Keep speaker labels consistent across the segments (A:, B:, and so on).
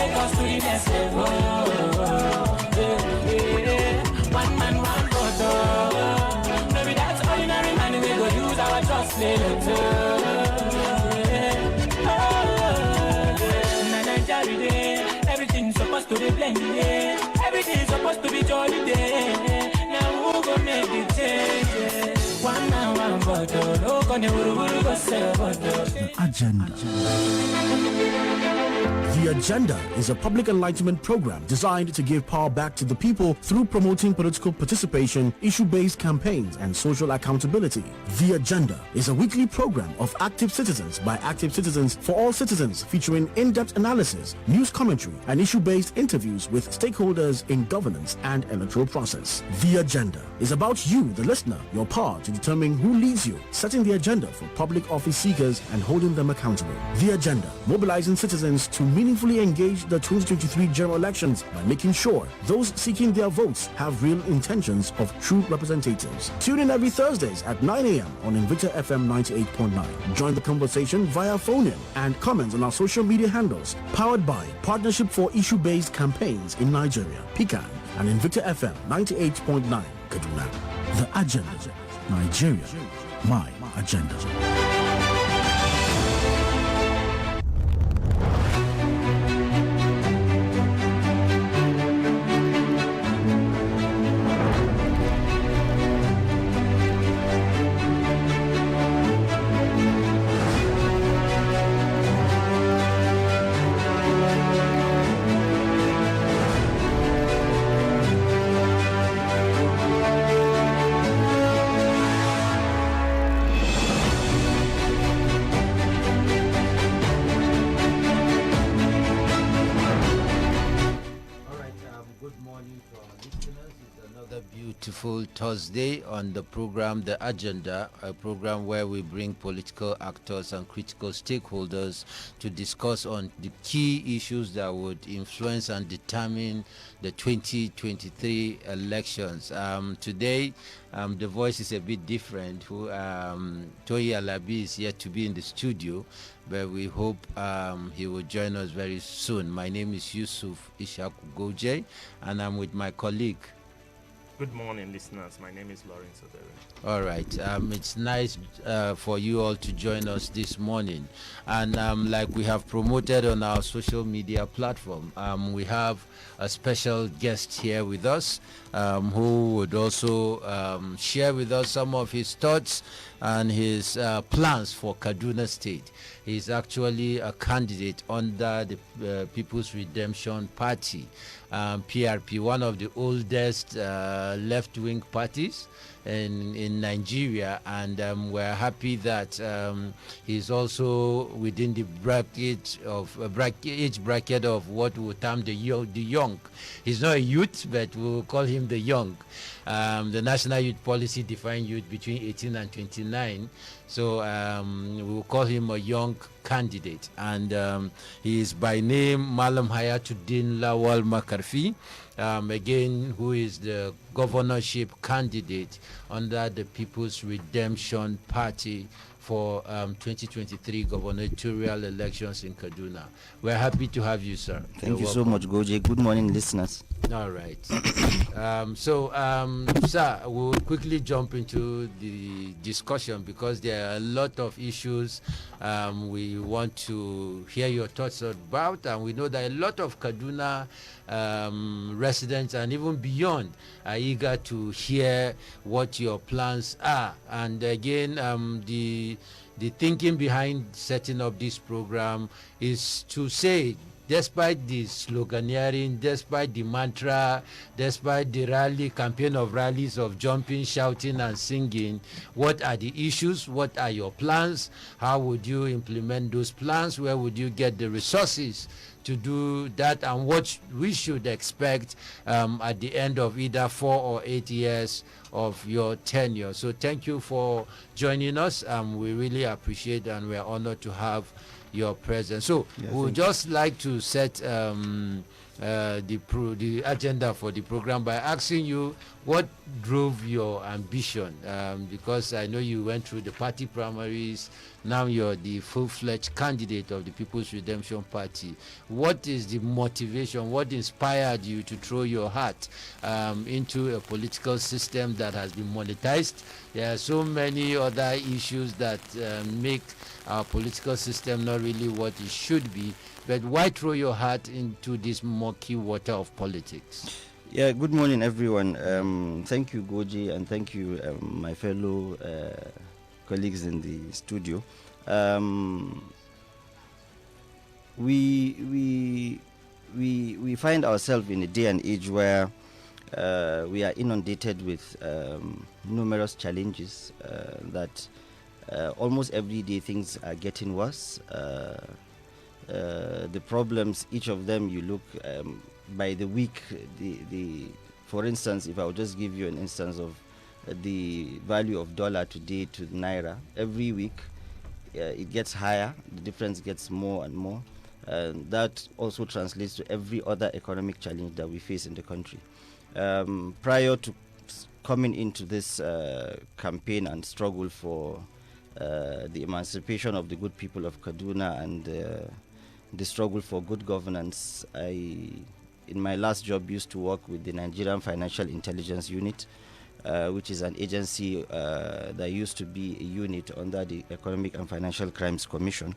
A: take us to the next level. One man, one photo. Maybe that's ordinary man, we go use our trust later. Everything's supposed to be blended. Everything's supposed to be jolly day. Now who gon' make the changes? One man, one photo. No gonna go sell photo.
B: Agenda. The Agenda is a public enlightenment program designed to give power back to the people through promoting political participation, issue-based campaigns, and social accountability. The Agenda is a weekly program of active citizens by active citizens for all citizens, featuring in-depth analysis, news commentary, and issue-based interviews with stakeholders in governance and electoral process. The Agenda is about you, the listener, your power to determine who leads you, setting the agenda for public office seekers and holding them accountable. The Agenda, mobilizing citizens to meaningfully engage the 2023 general elections by making sure those seeking their votes have real intentions of true representatives. Tune in every Thursdays at 9 a.m. on Invicta FM 98.9. Join the conversation via phone-in and comments on our social media handles, powered by Partnership for Issue-Based Campaigns in Nigeria, PICAN, and Invicta FM 98.9, Kaduna. The Agenda. Nigeria. My agenda.
C: Thursday on the program The Agenda, a program where we bring political actors and critical stakeholders to discuss on the key issues that would influence and determine the 2023 elections. Today, the voice is a bit different. Toyi Alabi is yet to be in the studio, but we hope he will join us very soon. My name is Yusuf Ishaku Goje, and I'm with my colleague.
D: Good morning, listeners. My name is Lawrence Odere.
C: All right. It's nice for you all to join us this morning. And like we have promoted on our social media platform, we have a special guest here with us who would also share with us some of his thoughts and his plans for Kaduna State. He's actually a candidate under the People's Redemption Party, PRP, one of the oldest left-wing parties in Nigeria, and we're happy that he's also within the age bracket of what we term the young. He's not a youth, but we'll call him the young. The National Youth Policy defines youth between 18 and 29, so we'll call him a young candidate, and he is by name Mallam Hayatudeen Lawal M, again, who is the governorship candidate under the People's Redemption Party for 2023 gubernatorial elections in Kaduna. We're happy to have you, sir.
E: Thank you so much, Goje. Good morning, listeners.
C: All right. Sir, we'll quickly jump into the discussion because there are a lot of issues we want to hear your thoughts about, and we know that a lot of Kaduna residents and even beyond are eager to hear what your plans are. And again, the thinking behind setting up this program is to say, despite the sloganeering, despite the mantra, despite the campaign of rallies of jumping, shouting, and singing, what are the issues? What are your plans? How would you implement those plans? Where would you get the resources to do that? And what we should expect at the end of either 4 or 8 years of your tenure. So thank you for joining us. We really appreciate and we're honored to have your presence. So we would just like to set the agenda for the program by asking you what drove your ambition, because I know you went through the party primaries. Now you're the full-fledged candidate of the People's Redemption Party. What is the motivation? What inspired you to throw your heart into a political system that has been monetized? There are so many other issues that make our political system not really what it should be. But why throw your heart into this murky water of politics?
E: Yeah, good morning, everyone. Thank you, Goji, and thank you, my fellow colleagues in the studio. We find ourselves in a day and age where we are inundated with numerous challenges that almost every day things are getting worse. The problems, each of them, you look by the week. For instance, if I would just give you an instance of the value of dollar today to naira, every week it gets higher. The difference gets more and more. That also translates to every other economic challenge that we face in the country. Prior to coming into this campaign and struggle for the emancipation of the good people of Kaduna and the struggle for good governance, I, in my last job, used to work with the Nigerian Financial Intelligence Unit, which is an agency that used to be a unit under the Economic and Financial Crimes Commission.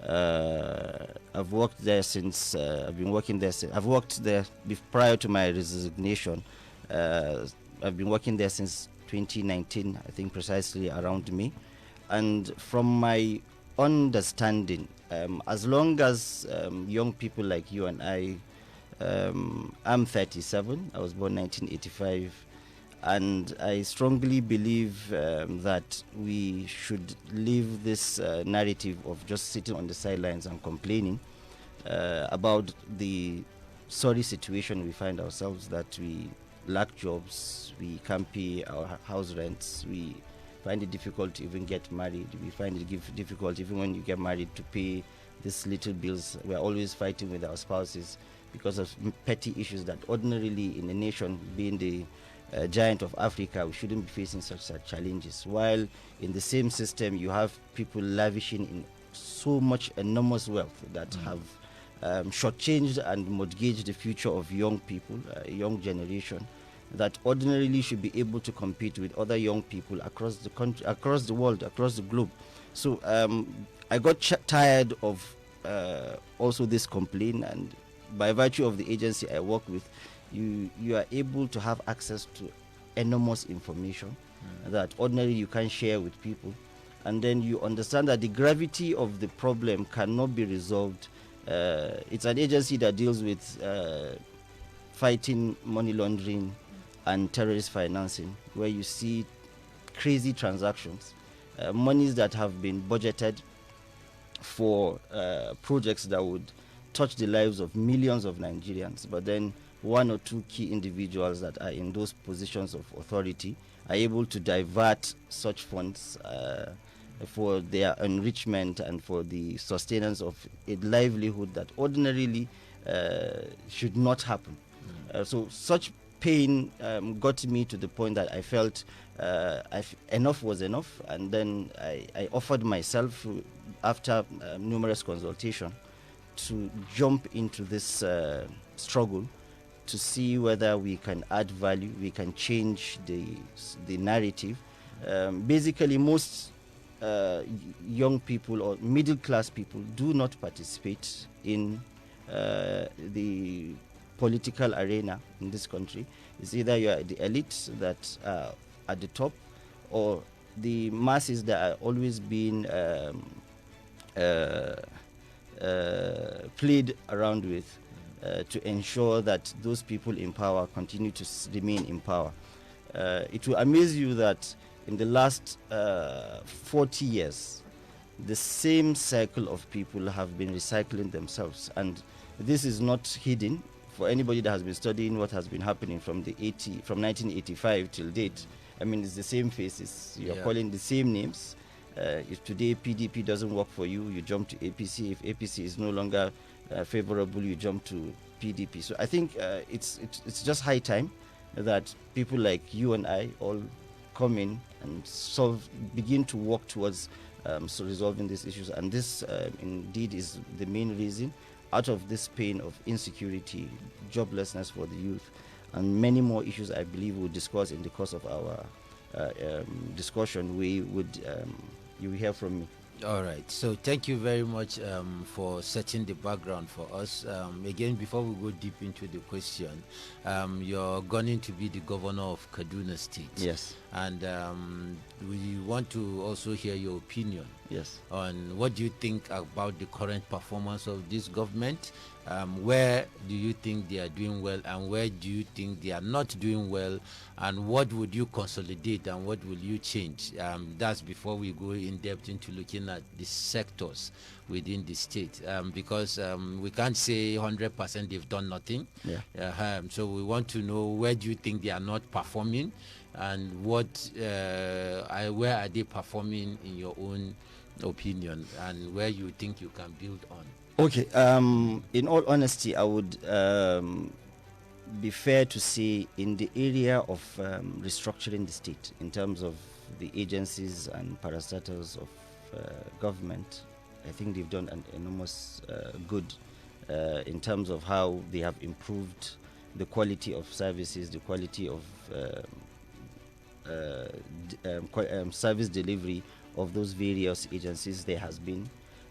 E: I've worked there since, I've been working there since, I've worked there prior to my resignation. I've been working there since 2019, I think precisely around May. And from my understanding, as long as young people like you and I, I'm 37, I was born 1985, and I strongly believe that we should leave this narrative of just sitting on the sidelines and complaining about the sorry situation we find ourselves, that we lack jobs, we can't pay our house rents, we find it difficult to even get married, we find it difficult even when you get married to pay these little bills. We're always fighting with our spouses because of petty issues that ordinarily in a nation being the giant of Africa, we shouldn't be facing such challenges. While in the same system, you have people lavishing in so much enormous wealth that have shortchanged and mortgaged the future of young people, a young generation that ordinarily should be able to compete with other young people across the country, across the world, across the globe. So I got tired of also this complaint, and by virtue of the agency I work with, you are able to have access to enormous information that ordinarily you can't share with people, and then you understand that the gravity of the problem cannot be resolved. It's an agency that deals with fighting money laundering and terrorist financing, where you see crazy transactions, monies that have been budgeted for projects that would touch the lives of millions of Nigerians, but then one or two key individuals that are in those positions of authority are able to divert such funds for their enrichment and for the sustenance of a livelihood that ordinarily should not happen. So such pain got me to the point that I felt enough was enough, and then I offered myself, after numerous consultation, to jump into this struggle to see whether we can add value, we can change the narrative. Basically, most young people or middle class people do not participate in the political arena in this country. It's either you are the elites that are at the top, or the masses that are always being played around with to ensure that those people in power continue to remain in power. It will amaze you that in the last 40 years, the same cycle of people have been recycling themselves, and this is not hidden for anybody that has been studying what has been happening from 1985 till date. I mean, it's the same faces. You are calling the same names. If today PDP doesn't work for you, you jump to APC. If APC is no longer favorable, you jump to PDP. So I think it's just high time that people like you and I all come in and begin to work towards resolving these issues. And this indeed is the main reason, out of this pain of insecurity, joblessness for the youth, and many more issues I believe we'll discuss in the course of our discussion. You will hear from me.
C: All right. So thank you very much for setting the background for us. Again, before we go deep into the question, you're going to be the governor of Kaduna State.
E: Yes.
C: And we want to also hear your opinion.
E: Yes.
C: On what do you think about the current performance of this government? Where do you think they are doing well, and where do you think they are not doing well, and what would you consolidate and what will you change? That's before we go in depth into looking at the sectors within the state, because we can't say 100% they've done nothing.
E: Yeah.
C: So we want to know, where do you think they are not performing, and where are they performing in your own opinion, and where you think you can build on?
E: Okay. In all honesty, I would be fair to say, in the area of restructuring the state in terms of the agencies and parastatals of government, I think they've done an enormous good in terms of how they have improved the quality of services, the quality of service delivery of those various agencies. There has been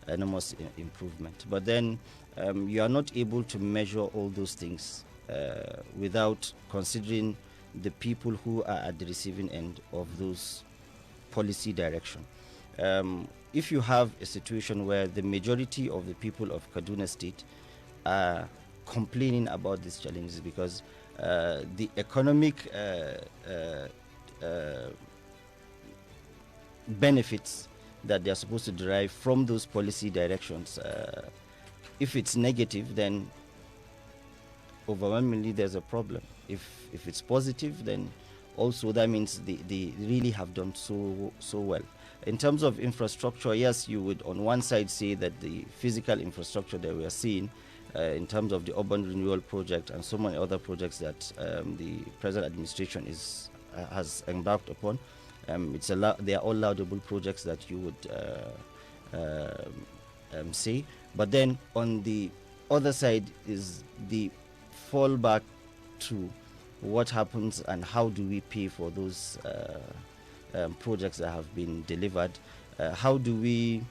E: enormous improvement. But then you are not able to measure all those things without considering the people who are at the receiving end of those policy direction. If you have a situation where the majority of the people of Kaduna State are complaining about these challenges because the economic benefits that they are supposed to derive from those policy directions, if it's negative, then overwhelmingly there's a problem. If it's positive, then also that means they really have done so well. In terms of infrastructure, yes, you would on one side say that the physical infrastructure that we are seeing in terms of the urban renewal project and so many other projects that the present administration has embarked upon, they are all laudable projects that you would say. But then on the other side is the fallback to what happens and how do we pay for those projects that have been delivered. How do we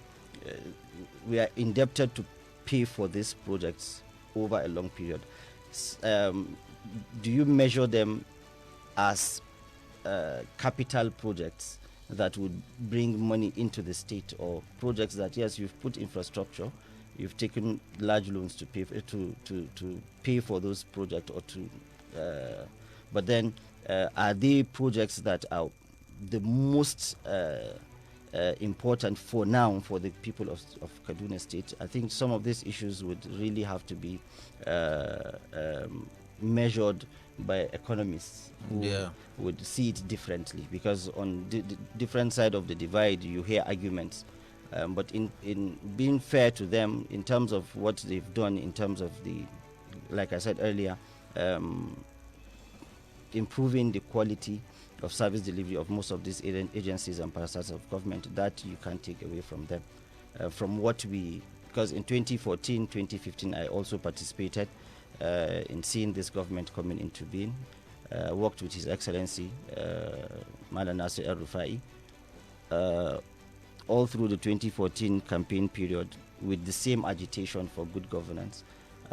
E: are indebted to pay for these projects over a long period. Do you measure them as capital projects that would bring money into the state, or projects that, yes, you've put infrastructure, you've taken large loans to pay for those projects, or but then are they projects that are the most important for now for the people of Kaduna State? I think some of these issues would really have to be measured by economists who would see it differently, because on the different side of the divide you hear arguments, but in being fair to them in terms of what they've done, in terms of the, like I said earlier, improving the quality of service delivery of most of these agencies and parastatals of government, that you can't take away from them. From what because in 2014, 2015, I also participated in seeing this government coming into being, worked with His Excellency Mallam Hayatudeen Lawal M, all through the 2014 campaign period, with the same agitation for good governance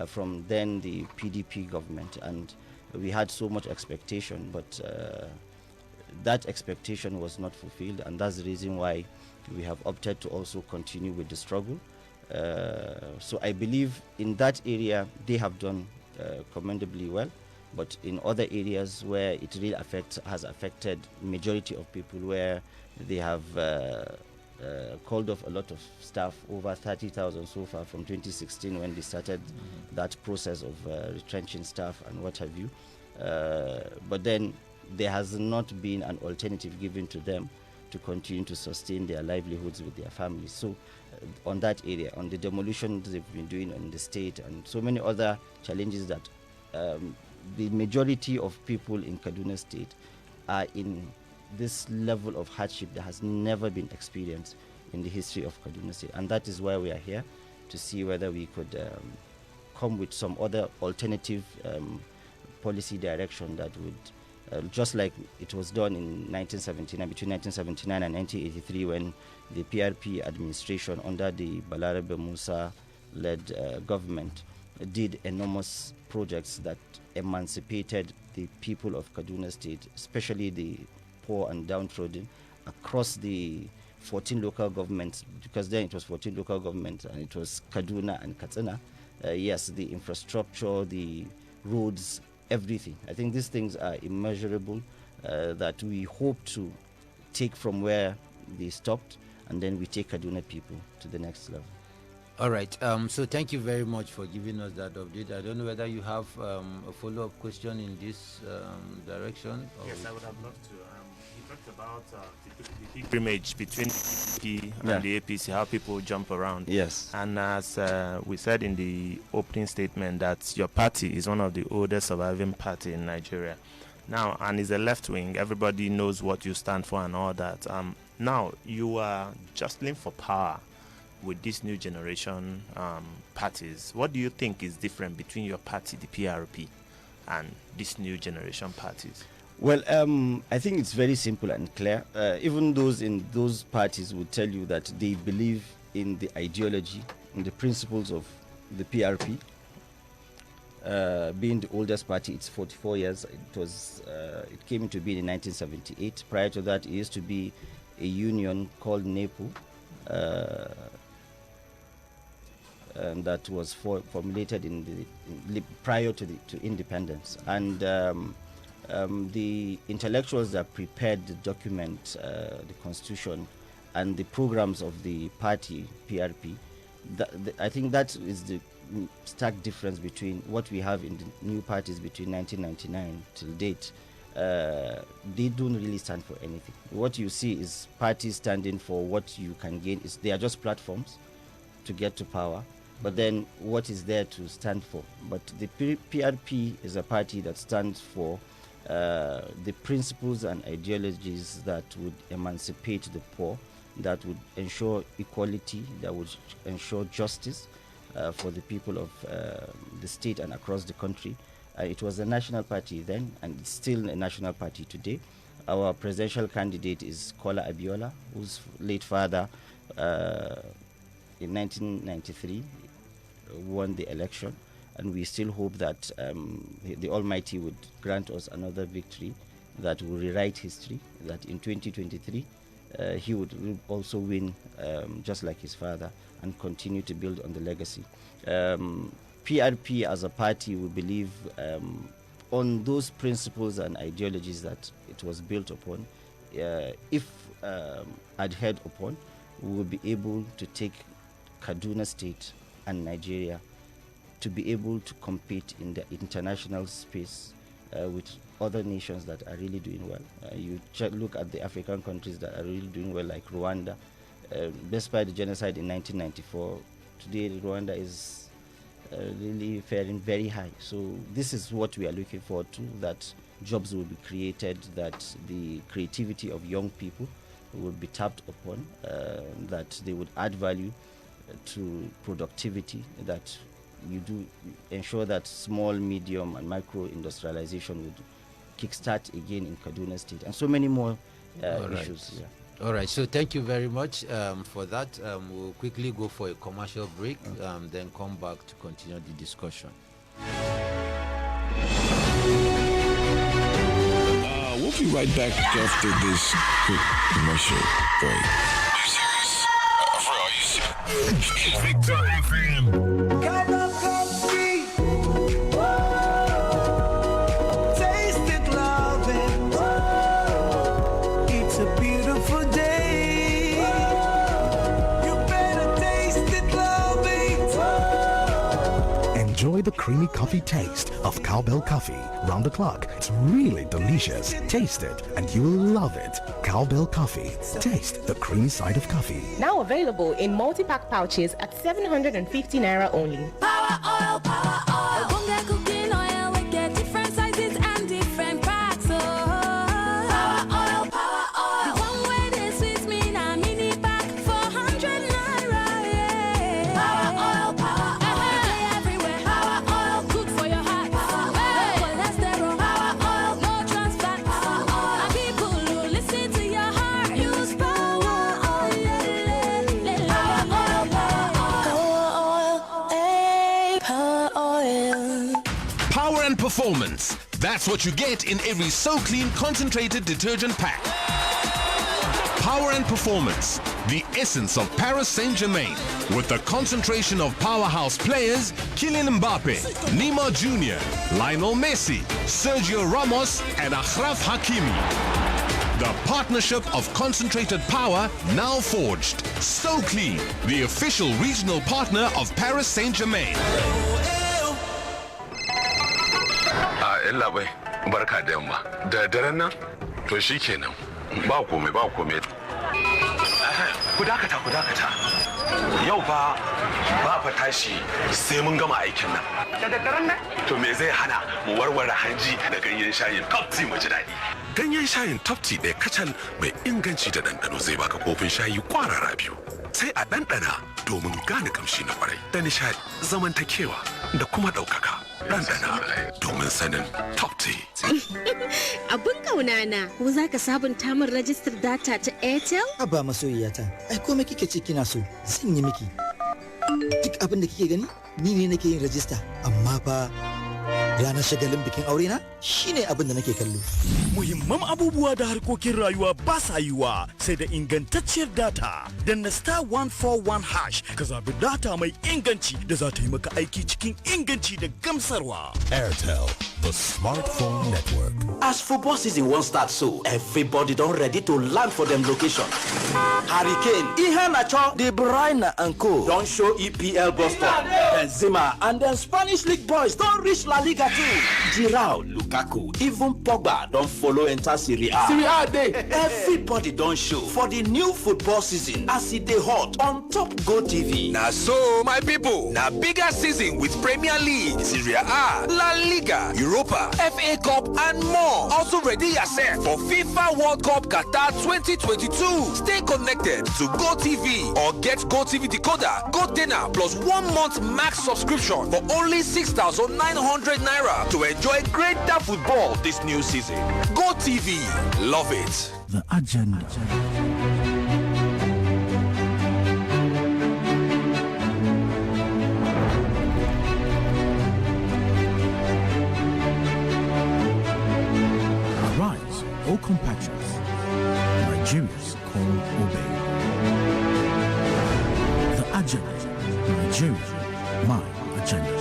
E: from then the PDP government, and we had so much expectation, but that expectation was not fulfilled, and that's the reason why we have opted to also continue with the struggle. So I believe in that area they have done commendably well, but in other areas where it really has affected majority of people, where they have called off a lot of staff, over 30,000 so far from 2016 when they started that process of retrenching staff and what have you. But then there has not been an alternative given to them to continue to sustain their livelihoods with their families. So on that area, on the demolition they've been doing on the state and so many other challenges that the majority of people in Kaduna State are in this level of hardship that has never been experienced in the history of Kaduna State. And that is why we are here, to see whether we could come with some other alternative policy direction that would, just like it was done in 1979, between 1979 and 1983, when the PRP administration under the Balarabe Musa-led government did enormous projects that emancipated the people of Kaduna State, especially the poor and downtrodden, across the 14 local governments, because then it was 14 local governments and it was Kaduna and Katsina. Yes, the infrastructure, the roads, everything. I think these things are immeasurable, that we hope to take from where they stopped, and then we take Kaduna people to the next level.
C: All right. So thank you very much for giving us that update. I don't know whether you have a follow-up question in this direction.
D: Yes, I would have loved to. You talked about the pilgrimage between the PDP and the APC, how people jump around.
E: Yes.
D: And as we said in the opening statement, that your party is one of the oldest surviving party in Nigeria. Now, and is a left wing. Everybody knows what you stand for and all that. Now, you are jostling for power with this new generation parties. What do you think is different between your party, the PRP, and this new generation parties?
E: Well, I think it's very simple and clear. Even those in those parties would tell you that they believe in the ideology, in the principles of the PRP. Being the oldest party, it's 44 years. It came into being in 1978. Prior to that, it used to be a union called NEPU, and that was formulated prior to independence. And the intellectuals that prepared the document, the constitution, and the programs of the party PRP, I think that is the stark difference between what we have in the new parties between 1999 till date. They don't really stand for anything. What you see is parties standing for what you can gain. They are just platforms to get to power, but then what is there to stand for? But the PRP is a party that stands for the principles and ideologies that would emancipate the poor, that would ensure equality, that would ensure justice for the people of the state and across the country. It was a national party then, and it's still a national party today. Our presidential candidate is Kola Abiola, whose late father in 1993 won the election, and we still hope that the Almighty would grant us another victory that will rewrite history, that in 2023 he would also win just like his father and continue to build on the legacy. PRP as a party, we believe on those principles and ideologies that it was built upon. If adhered upon, we will be able to take Kaduna State and Nigeria to be able to compete in the international space with other nations that are really doing well. You look at the African countries that are really doing well, like Rwanda. Despite the genocide in 1994, today Rwanda is really faring very high. So this is what we are looking forward to, that jobs will be created, that the creativity of young people will be tapped upon, that they would add value to productivity, that you do ensure that small, medium, and micro industrialization would kickstart again in Kaduna State, and so many more issues. Yeah.
C: All right, so thank you very much for that. We'll quickly go for a commercial break, then come back to continue the discussion.
F: We'll be right back after this quick commercial break. Are you serious? For real, are you serious? It's Victor FM.
B: Enjoy the
G: creamy coffee taste of Cowbell coffee round the clock. It's really delicious. Taste it and you will love it. Cowbell coffee. Taste the creamy side of coffee.
H: Now available in multi-pack pouches at 750 naira only.
I: Power oil, power oil. Cooking oil, we get different sizes and different packs. Oh. Power oil, power oil. The one way they sweet me now mini pack 400 naira. Yeah. Power oil, power oil. Everywhere. Power oil, good for your heart. Power oil, cholesterol. Power oil, no trans fat. Power oil. And people who listen to your heart use power oil. Power oil, power oil.
J: Power and performance. That's what you get in every So Clean concentrated detergent pack. Power and performance. The essence of Paris Saint-Germain. With the concentration of powerhouse players Kylian Mbappe, Neymar Jr., Lionel Messi, Sergio Ramos, and Achraf Hakimi. The partnership of concentrated power now forged. So Clean, the official regional partner of Paris Saint-Germain.
K: Yalla bai barka da yamma da daren nan to shikenan ba komai ku dakata yau ba fa tashi sai mun gama aikin nan da daren nan to me zai hana mu warware hanji da ganyen shayin top tea mu ji dadi ganyen shayin top tea ɗaya kacal mai inganci da ɗanɗano zai baka kofin shayi kwarara biyu sai a ɗanɗana domin gane kamshi na kwarai da nishadi zamantakewa da kuma ɗaukaka ɗanɗana domin sanin top tea.
L: Abin kauna na ko za ka sabunta min rajistar data ta Airtel?
M: Abba masoyiyata, ai komai kike ce kina so zan yi miki. Duk abin da kike gani ni ne nake yin rajista amma fa ranar shagalin bikin aure na shine abin da nake kallo.
N: Muhimman abubuwa da harkokin rayuwa ba sa yiwa sai da ingantacciyar data. Danna star 141 hash ka zabi data mai inganci da za ta yi maka aiki cikin inganci da gamsarwa.
G: Airtel, the smartphone network.
O: As football season won't start so, everybody don't ready to land for them location. Hurricane, Ihanacho, De Bruyne and Co. Don't show EPL bus stop. Benzema and then Spanish League boys don't reach La Liga too. Giroud, Lukaku, even Pogba don't follow enter Serie A. Serie A day. Everybody don't show for the new football season as it dey hot on Top Go TV.
J: Now so my people, now bigger season with Premier League, Serie A, La Liga, Europa, FA Cup and more. Also ready yourself for FIFA World Cup Qatar 2022. Stay connected to Go TV or get Go TV decoder, Go Dinner plus 1 month max subscription for only 6,900 naira to enjoy greater football this new season. Go TV, love it.
B: The agenda. Arise, O compatriots. Nigeria's call obey. The agenda. Nigeria, my agenda.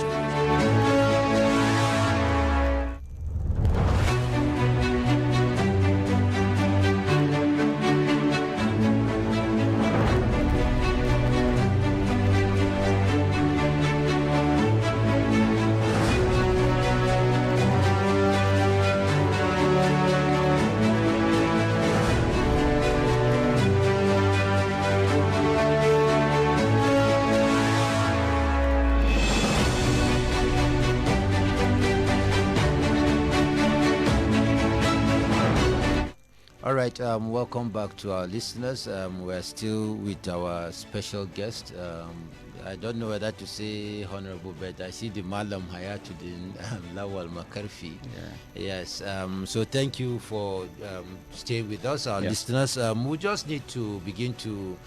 C: All right, welcome back to our listeners. We're still with our special guest. I don't know whether to say honorable, but I see the Mallam Hayatudeen Lawal M. Yes, so thank you for staying with us, our listeners. We just need to begin to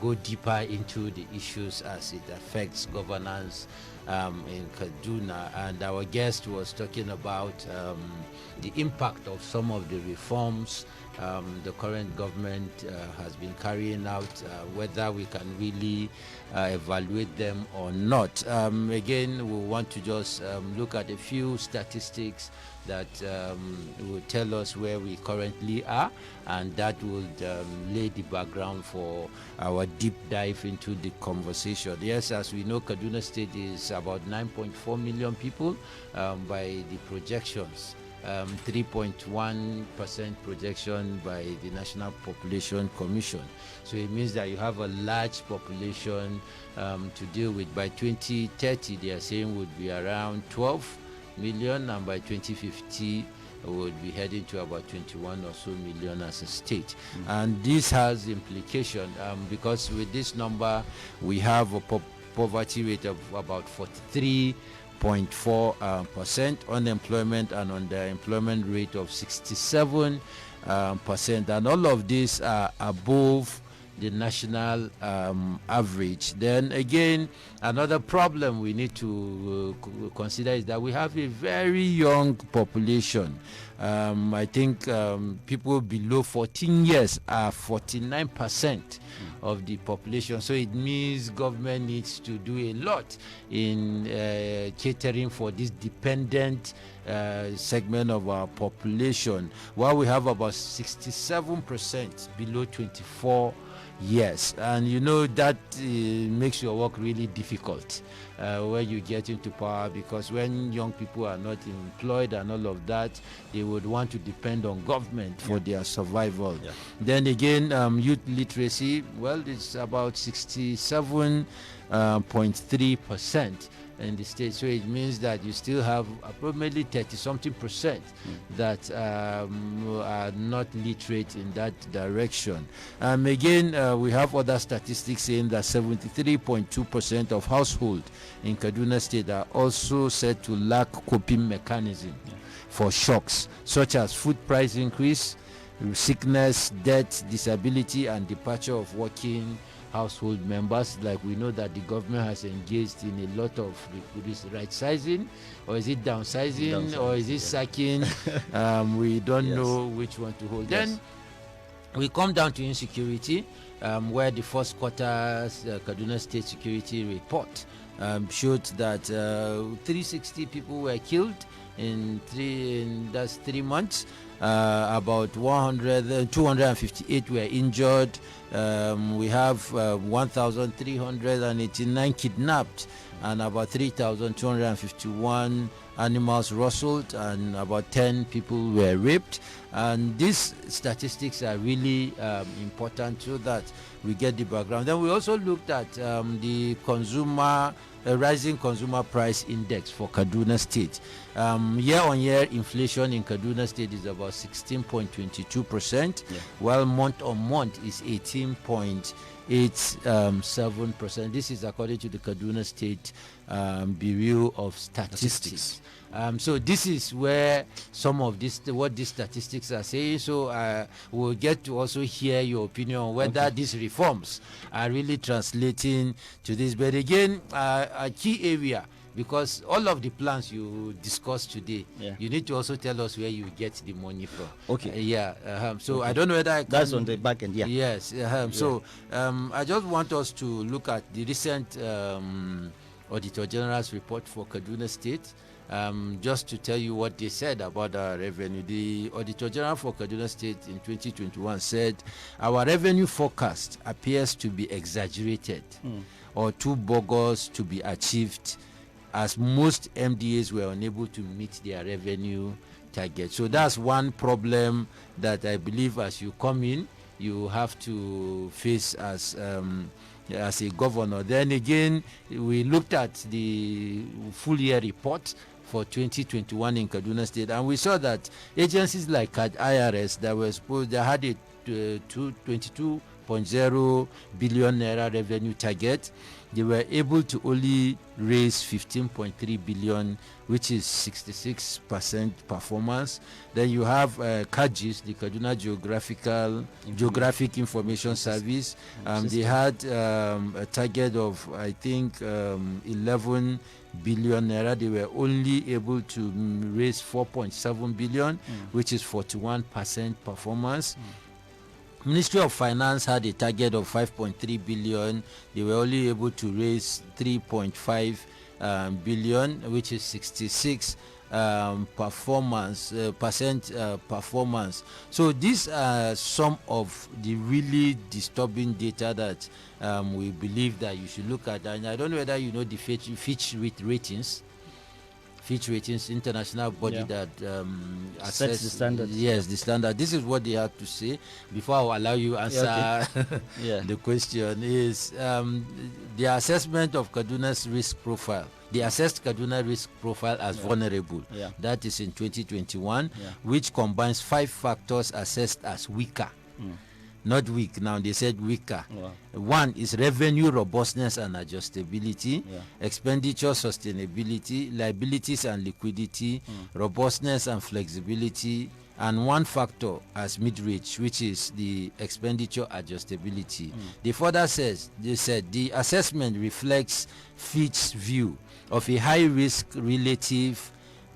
C: go deeper into the issues as it affects governance in Kaduna, and our guest was talking about the impact of some of the reforms the current government has been carrying out, whether we can really evaluate them or not. Again, we want to just look at a few statistics that will tell us where we currently are, and that would lay the background for our deep dive into the conversation. Yes, as we know, Kaduna State is about 9.4 million people by the projections. 3.1% projection by the National Population Commission. So it means that you have a large population to deal with. By 2030, they are saying would be around 12 million, and by 2050 would be heading to about 21 or so million as a state. And this has implication because with this number we have a poverty rate of about 43.4%, unemployment and underemployment rate of 67%, and all of these are above the national average. Then again, another problem we need to consider is that we have a very young population. I think people below 14 years are 49% of the population. So it means government needs to do a lot in catering for this dependent segment of our population, while we have about 67% below 24 years. And you know that makes your work really difficult when you get into power, because when young people are not employed and all of that, they would want to depend on government for their survival. Then again, youth literacy, well, it's about 67.3% in the state. So it means that you still have approximately 30-something% that are not literate in that direction. Again, we have other statistics saying that 73.2% of households in Kaduna State are also said to lack coping mechanism for shocks such as food price increase, sickness, death, disability, and departure of working household members. Like we know that the government has engaged in a lot of right sizing, or is it downsizing, or is it sacking? We don't know which one to hold. Then we come down to insecurity, where the first quarter's Kaduna State Security Report showed that 360 people were killed in 3 months. About 258 were injured. We have 1,389 kidnapped, and about 3,251 animals rustled, and about 10 people were raped. And these statistics are really important so that we get the background. Then we also looked at the rising consumer price index for Kaduna State. Year-on-year inflation in Kaduna State is about 16.22%, while month-on-month is 18.87%. This is according to the Kaduna State Bureau of Statistics. So this is where some of what these statistics are saying. So we'll get to also hear your opinion on whether these reforms are really translating to this. But again, a key area, because all of the plans you discussed today, you need to also tell us where you get the money from. So I don't know whether I can.
E: That's on the back end.
C: Yes. So I just want us to look at the recent Auditor General's report for Kaduna State. Just to tell you what they said about our revenue. The Auditor General for Kaduna State in 2021 said our revenue forecast appears to be exaggerated or too bogus to be achieved, as most MDAs were unable to meet their revenue target. So that's one problem that I believe as you come in, you have to face as a governor. Then again, we looked at the full year report for 2021 in Kaduna State, and we saw that agencies like IRS that were supposed, they had a 22.0 billion naira revenue target. they were able to only raise 15.3 billion, which is 66% performance. Then you have KAGIS, the Kaduna Geographic Information Service. They had a target of, I think, 11 billion naira. They were only able to raise 4.7 billion, which is 41% performance. Ministry of Finance had a target of 5.3 billion. They were only able to raise 3.5 billion, which is 66 performance. So these are some of the really disturbing data that we believe that you should look at. And I don't know whether you know the Fitch ratings. Fitch Ratings, international body that
E: sets the standard.
C: Yes, the standard. This is what they have to say. Before I allow you answer the question is the assessment of Kaduna's risk profile. They assessed Kaduna risk profile as vulnerable. That is in 2021, which combines 5 factors assessed as weaker. Not weak. Now they said weaker. One is revenue robustness and adjustability, expenditure sustainability, liabilities and liquidity, robustness and flexibility, and one factor as mid-range, which is the expenditure adjustability. They further said the assessment reflects Fitch's view of a high risk relative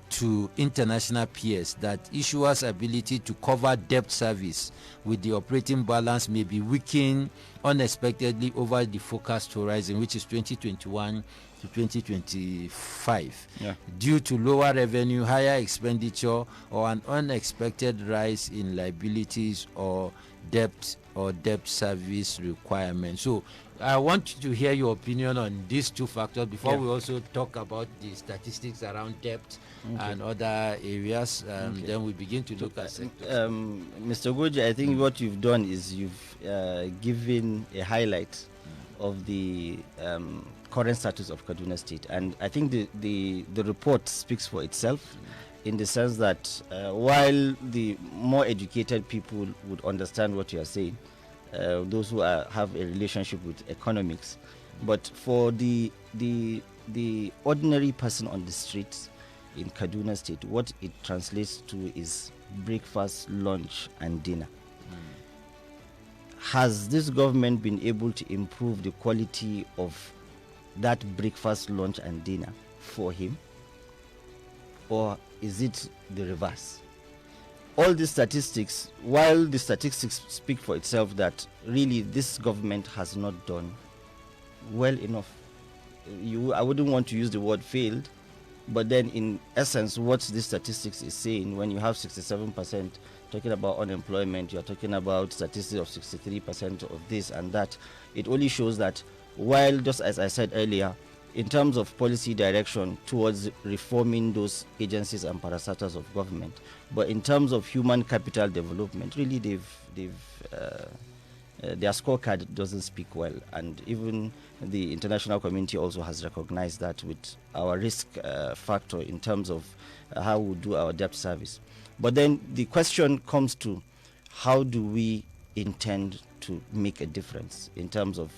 C: to international peers, that issuers' ability to cover debt service with the operating balance may be weakened unexpectedly over the forecast horizon, which is 2021 to 2025, due to lower revenue, higher expenditure, or an unexpected rise in liabilities or debt service requirements. So I want to hear your opinion on these 2 factors before we also talk about the statistics around debt and other areas. Then we begin to look at sectors.
E: Mr. Goji, I think what you've done is you've given a highlight of the current status of Kaduna State, and I think the report speaks for itself, in the sense that while the more educated people would understand what you are saying, those who have a relationship with economics, but for the ordinary person on the streets in Kaduna State, what it translates to is breakfast, lunch, and dinner. Has this government been able to improve the quality of that breakfast, lunch, and dinner for him? Or is it the reverse? All these statistics, while the statistics speak for itself that really this government has not done well enough. I wouldn't want to use the word failed, but then in essence what this statistics is saying, when you have 67% talking about unemployment, you're talking about statistics of 63% of this and that, it only shows that while, just as I said earlier, in terms of policy direction towards reforming those agencies and parastatals of government, but in terms of human capital development, really their scorecard doesn't speak well, and even the international community also has recognized that with our risk factor in terms of how we do our debt service. But then the question comes to, how do we intend to make a difference in terms of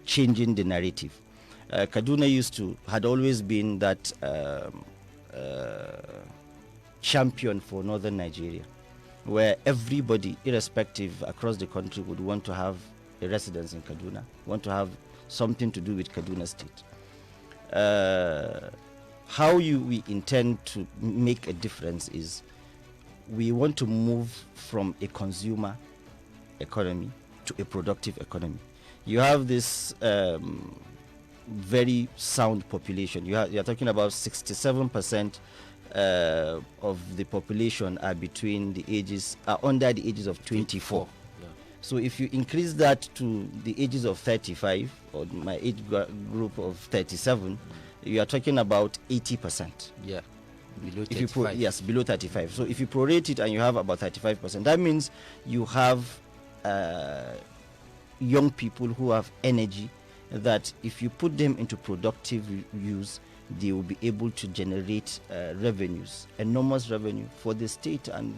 E: changing the narrative? Kaduna had always been that champion for northern Nigeria, where everybody, irrespective across the country, would want to have a residence in Kaduna, want to have something to do with Kaduna State. How we intend to make a difference is, we want to move from a consumer economy to a productive economy. You have this very sound population. You're talking about 67% of the population are under the ages of 24. So if you increase that to the ages of 35, or my age group of 37, you are talking about 80%.
C: Yeah, below 35.
E: Below 35. So if you prorate it and you have about 35%, that means you have young people who have energy, that if you put them into productive use, they will be able to generate revenues, enormous revenue for the state, and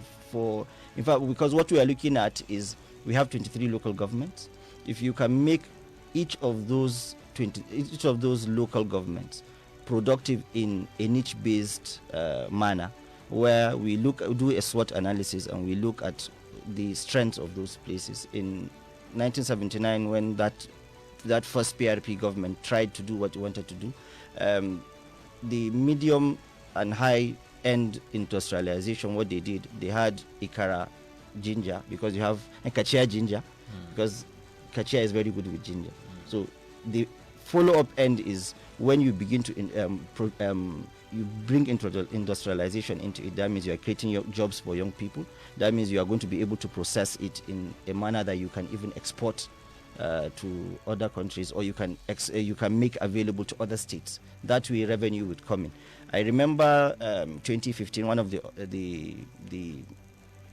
E: in fact, because what we are looking at is, we have 23 local governments. If you can make each of those local governments productive in a niche-based manner, where we do a SWOT analysis and we look at the strengths of those places. In 1979, when that first PRP government tried to do what it wanted to do, the medium and high-end industrialization, what they did, they had Ikara ginger, because you have Kachia ginger, because Kachia is very good with ginger. So the follow-up end is when you begin to you bring industrialization into it. That means you are creating jobs for young people. That means you are going to be able to process it in a manner that you can even export to other countries, or you can make available to other states. That way revenue would come in. I remember 2015, one of the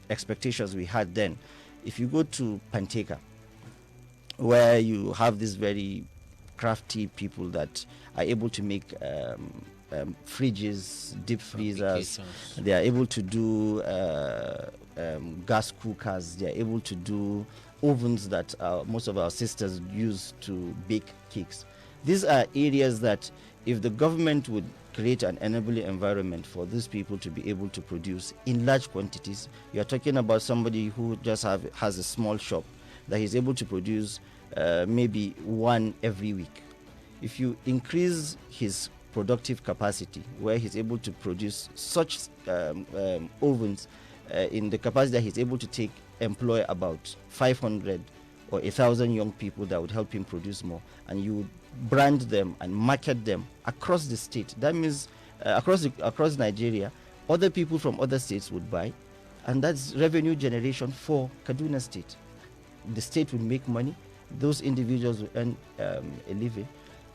E: expectations we had then, if you go to Panteka, where you have these very crafty people that are able to make fridges, deep freezers, they are able to do gas cookers, they are able to do ovens that most of our sisters use to bake cakes. These are areas that if the government would create an enabling environment for these people to be able to produce in large quantities, you are talking about somebody who just has a small shop that is able to produce maybe one every week. If you increase his productive capacity, where he's able to produce such ovens in the capacity that he's able to employ about 500 or 1,000 young people, that would help him produce more, and you brand them and market them across the state. That means across Nigeria, other people from other states would buy, and that's revenue generation for Kaduna State. The state would make money, those individuals will earn a living.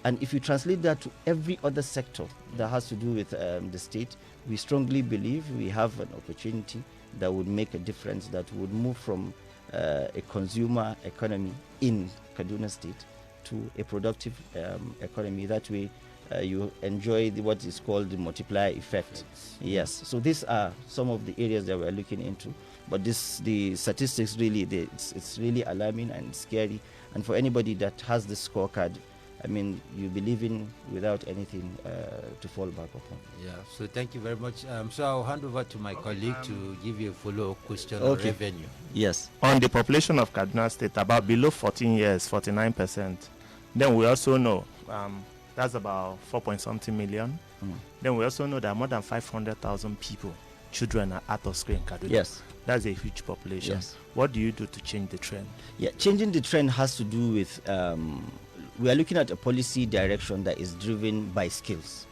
E: And if you translate that to every other sector that has to do with the state, we strongly believe we have an opportunity that would make a difference, that would move from a consumer economy in Kaduna State to a productive economy. That way you enjoy what is called the multiplier effect. Yes, so these are some of the areas that we're looking into. But the statistics really, it's really alarming and scary. And for anybody that has this scorecard, I mean, you believe in without anything to fall back upon.
C: Yeah, so thank you very much. So I'll hand over to my colleague to give you a follow-up question on revenue.
E: Yes.
D: On the population of Kaduna State, about below 14 years, 49%. Then we also know that's about 4-something million. Then we also know that more than 500,000 people, children, are out of school in Kaduna.
E: Yes.
D: That's a huge population.
E: Yes.
D: What do you do to change the trend?
E: Yeah, changing the trend has to do with we are looking at a policy direction that is driven by skills.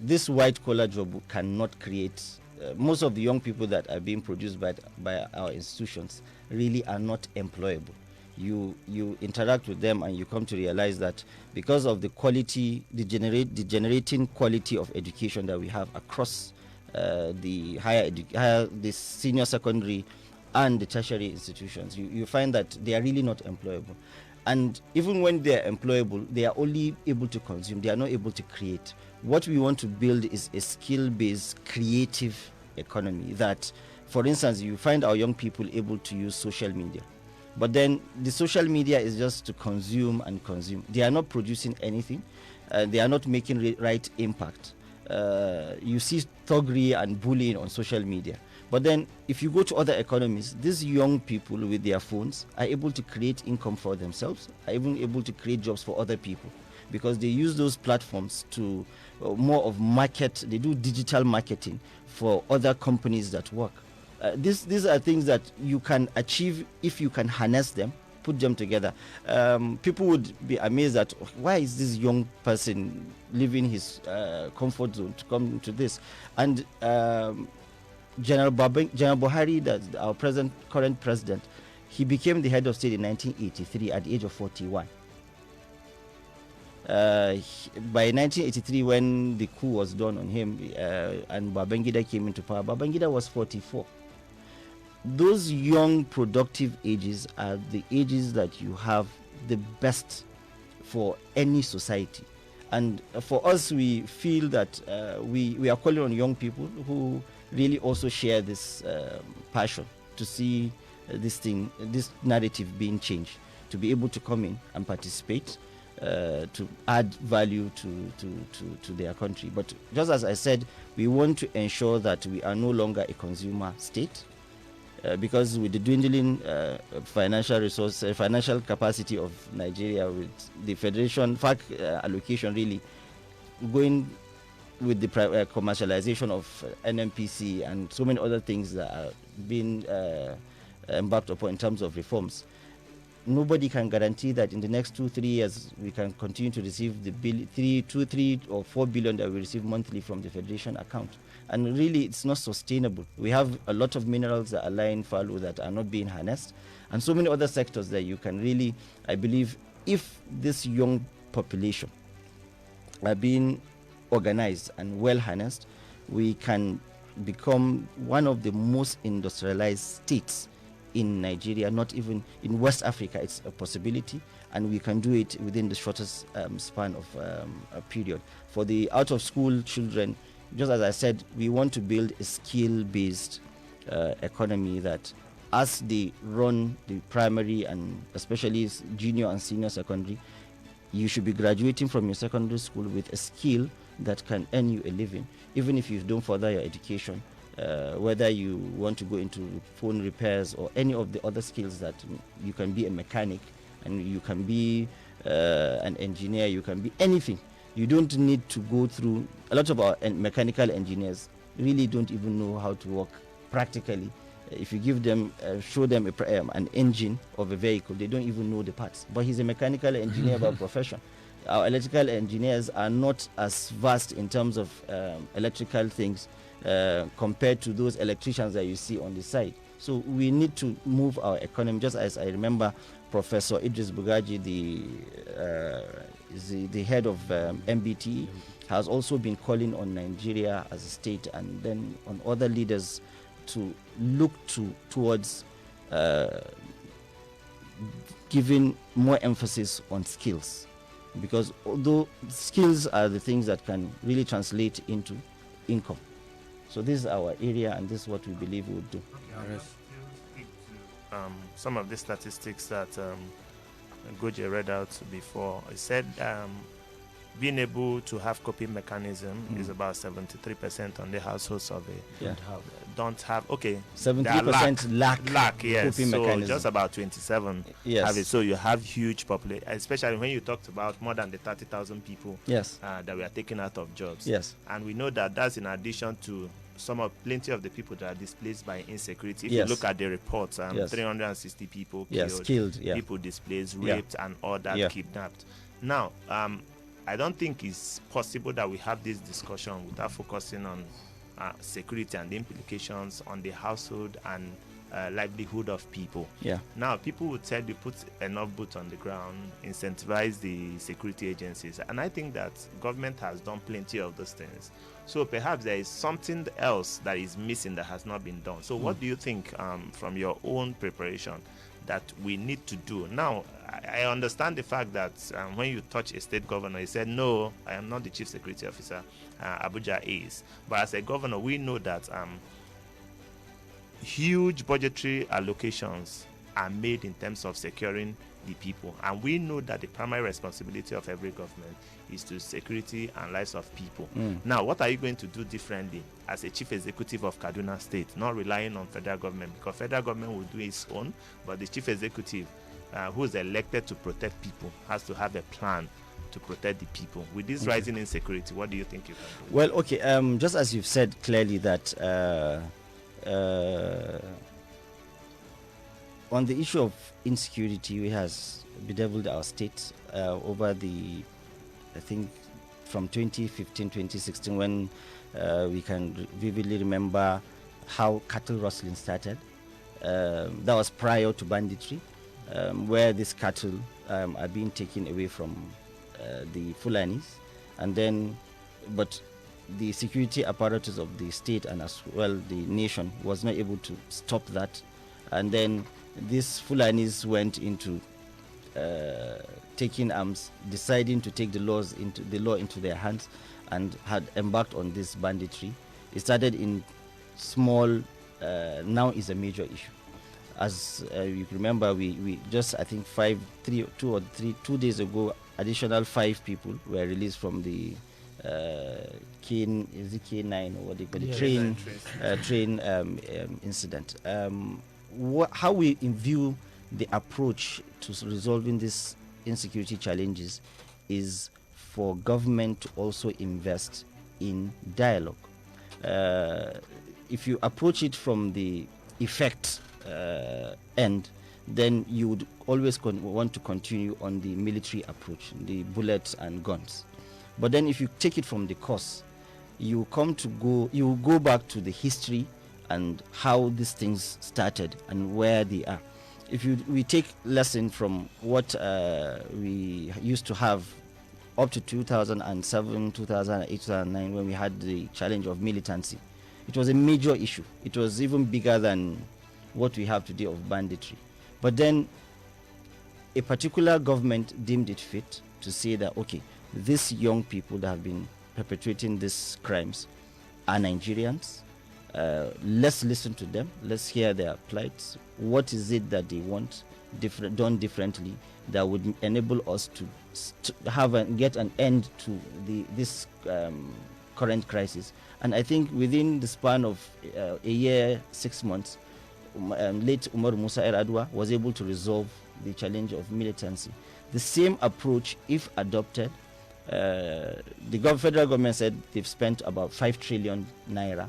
E: This white-collar job cannot create... most of the young people that are being produced by our institutions really are not employable. You interact with them and you come to realize that because of the quality, the generating quality of education that we have across the senior secondary and the tertiary institutions, you find that they are really not employable. And even when they are employable, they are only able to consume, they are not able to create. What we want to build is a skill-based, creative economy that, for instance, you find our young people able to use social media. But then the social media is just to consume and consume. They are not producing anything. They are not making right impact. You see thuggery and bullying on social media. But then if you go to other economies, these young people with their phones are able to create income for themselves, are even able to create jobs for other people, because they use those platforms to more of market. They do digital marketing for other companies that work. These are things that you can achieve if you can harness them, put them together. People would be amazed at why is this young person leaving his comfort zone to come to this. And General Buhari, that's our current president, he became the head of state in 1983 at the age of 41. By 1983, when the coup was done on him and Babangida came into power, Babangida was 44. Those young productive ages are the ages that you have the best for any society. And for us, we feel that we are calling on young people who really also share this passion to see this narrative being changed. to be able to come in and participate, to add value to their country. But just as I said, we want to ensure that we are no longer a consumer state, because with the dwindling financial capacity of Nigeria, with the federation allocation really going with the commercialization of NMPC and so many other things that are being embarked upon in terms of reforms, nobody can guarantee that in the next 2-3 years we can continue to receive the 3 or 4 billion that we receive monthly from the federation account. And really, it's not sustainable. We have a lot of minerals that are lying fallow that are not being harnessed, and so many other sectors that you can really, I believe, if this young population are being organized and well harnessed, we can become one of the most industrialized states in Nigeria, not even in West Africa. It's a possibility, and we can do it within the shortest span of a period. For the out-of-school children, just as I said, we want to build a skill-based economy that as they run the primary and especially junior and senior secondary, you should be graduating from your secondary school with a skill that can earn you a living, even if you don't further your education, whether you want to go into phone repairs or any of the other skills that you can be a mechanic and you can be an engineer, you can be anything. You don't need to go through, a lot of our mechanical engineers really don't even know how to work practically. If you give them, show them an engine of a vehicle, they don't even know the parts. But he's a mechanical engineer by profession. Our electrical engineers are not as vast in terms of electrical things compared to those electricians that you see on the side. So we need to move our economy, just as I remember Professor Idris Bugaji, the head of MBT, has also been calling on Nigeria as a state and then on other leaders to look towards giving more emphasis on skills, because although skills are the things that can really translate into income. So this is our area, and this is what we believe we would do.
D: Some of the statistics that Goje read out before, it said being able to have coping mechanism is about 73% on the household survey.
E: Yeah.
D: Don't have, okay.
E: 73% lack
D: yes.
E: coping
D: so
E: mechanism.
D: Just about 27
E: yes.
D: have it. So you have huge population, especially when you talked about more than the 30,000 people
E: yes.
D: That we are taking out of jobs.
E: Yes.
D: And we know that that's in addition to plenty of the people that are displaced by insecurity. If
E: yes.
D: you look at the reports,
E: yes.
D: 360 people
E: killed,
D: people displaced, raped, and all that, kidnapped. Now, I don't think it's possible that we have this discussion without focusing on security and the implications on the household and livelihood of people.
E: Yeah.
D: Now, people would tell you put enough boots on the ground, incentivize the security agencies, and I think that government has done plenty of those things. So perhaps there is something else that is missing that has not been done. So what do you think from your own preparation that we need to do? Now, I understand the fact that when you touch a state governor, he said, no, I am not the chief security officer, Abuja is. But as a governor, we know that huge budgetary allocations are made in terms of securing the people. And we know that the primary responsibility of every government is to security and lives of people. Now, what are you going to do differently as a chief executive of Kaduna State, not relying on federal government? Because federal government will do its own, but the chief executive who is elected to protect people has to have a plan to protect the people. With this rising insecurity, what do you think you can do?
E: Well, okay, just as you've said clearly that on the issue of insecurity, we has bedeviled our state over the, I think, from 2015, 2016, when we can vividly remember how cattle rustling started. That was prior to banditry, where these cattle are being taken away from the Fulanis, and then, but the security apparatus of the state and as well the nation was not able to stop that, and then these Fulanis went into taking arms, deciding to take the law into their hands, and had embarked on this banditry. It started in small, now is a major issue. as you remember, we just, I think 2 days ago, additional 5 people were released from the K9 or what they call it, train incident. How we view the approach to resolving these insecurity challenges is for government to also invest in dialogue. If you approach it from the effect end, then you would always want to continue on the military approach, the bullets and guns. But then if you take it from the cause, you go back to the history and how these things started and where they are. If we take lesson from what we used to have up to 2007, 2008, 2009, when we had the challenge of militancy, it was a major issue. It was even bigger than what we have today of banditry. But then a particular government deemed it fit to say that, okay, these young people that have been perpetrating these crimes are Nigerians. Let's listen to them. Let's hear their plights. What is it that they want done differently that would enable us to have get an end to this current crisis? And I think within the span of a year, 6 months, late Umar Musa Yar'Adua was able to resolve the challenge of militancy. The same approach, if adopted, the federal government said they've spent about 5 trillion naira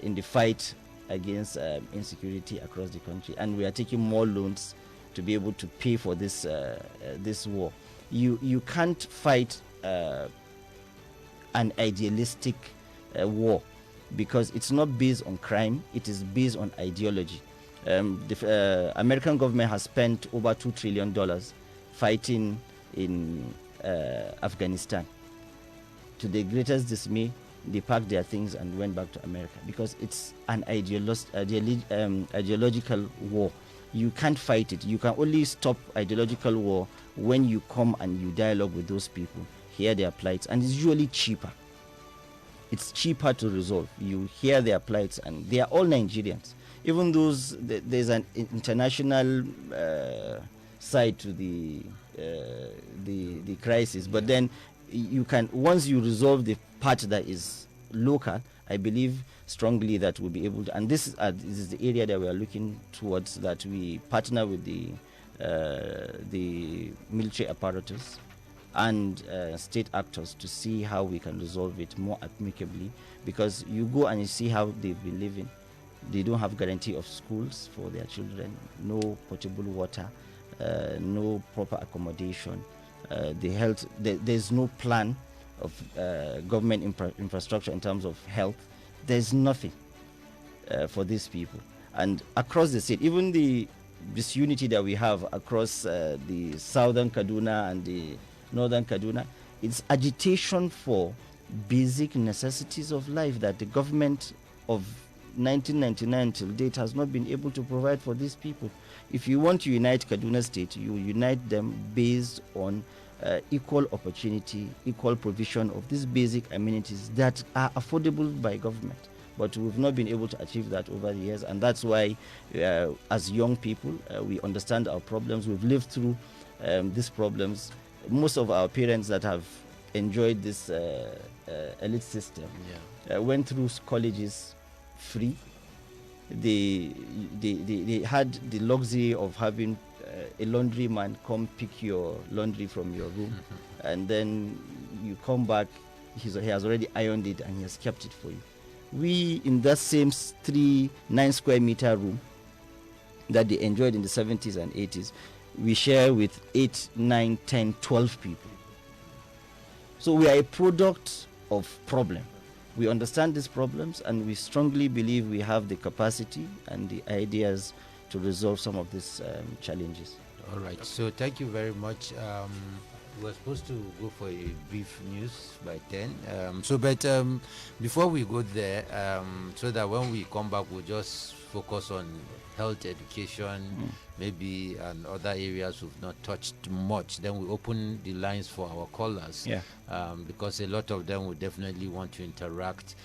E: in the fight against insecurity across the country, and we are taking more loans to be able to pay for this war. You can't fight an idealistic war, because it's not based on crime, it is based on ideology. The American government has spent over $2 trillion fighting in Afghanistan. To the greatest dismay, they packed their things and went back to America, because it's an ideological war. You can't fight it. You can only stop ideological war when you come and you dialogue with those people, hear their plights, and it's usually cheaper. It's cheaper to resolve. You hear their plights, and they are all Nigerians. Even those, there's an international side to the crisis, but then you can, once you resolve the part that is local, I believe strongly that we'll be able to, and this is the area that we are looking towards, that we partner with the military apparatus and state actors to see how we can resolve it more amicably, because you go and you see how they've been living. They don't have guarantee of schools for their children, no potable water, no proper accommodation, the health, there's no plan of government infrastructure in terms of health. There's nothing for these people. And across the state, even this unity that we have across the southern Kaduna and the northern Kaduna, it's agitation for basic necessities of life that the government of 1999 till date has not been able to provide for these people. If you want to unite Kaduna State, you unite them based on equal opportunity, equal provision of these basic amenities that are affordable by government. But we've not been able to achieve that over the years, and that's why as young people, we understand our problems. We've lived through these problems. Most of our parents that have enjoyed this elite system went through colleges free. They had the luxury of having a laundryman come pick your laundry from your room, and then you come back, he has already ironed it and he has kept it for you. We, in that same 9 square meter room that they enjoyed in the 70s and 80s, we share with 8, 9, 10, 12 people. So we are a product of problem. We understand these problems, and we strongly believe we have the capacity and the ideas to resolve some of these challenges.
C: All right. So thank you very much. We're supposed to go for a brief news by 10. But before we go there, so that when we come back, we'll just focus on health education, maybe, and other areas we've not touched much. Then we open the lines for our callers, because a lot of them will definitely want to interact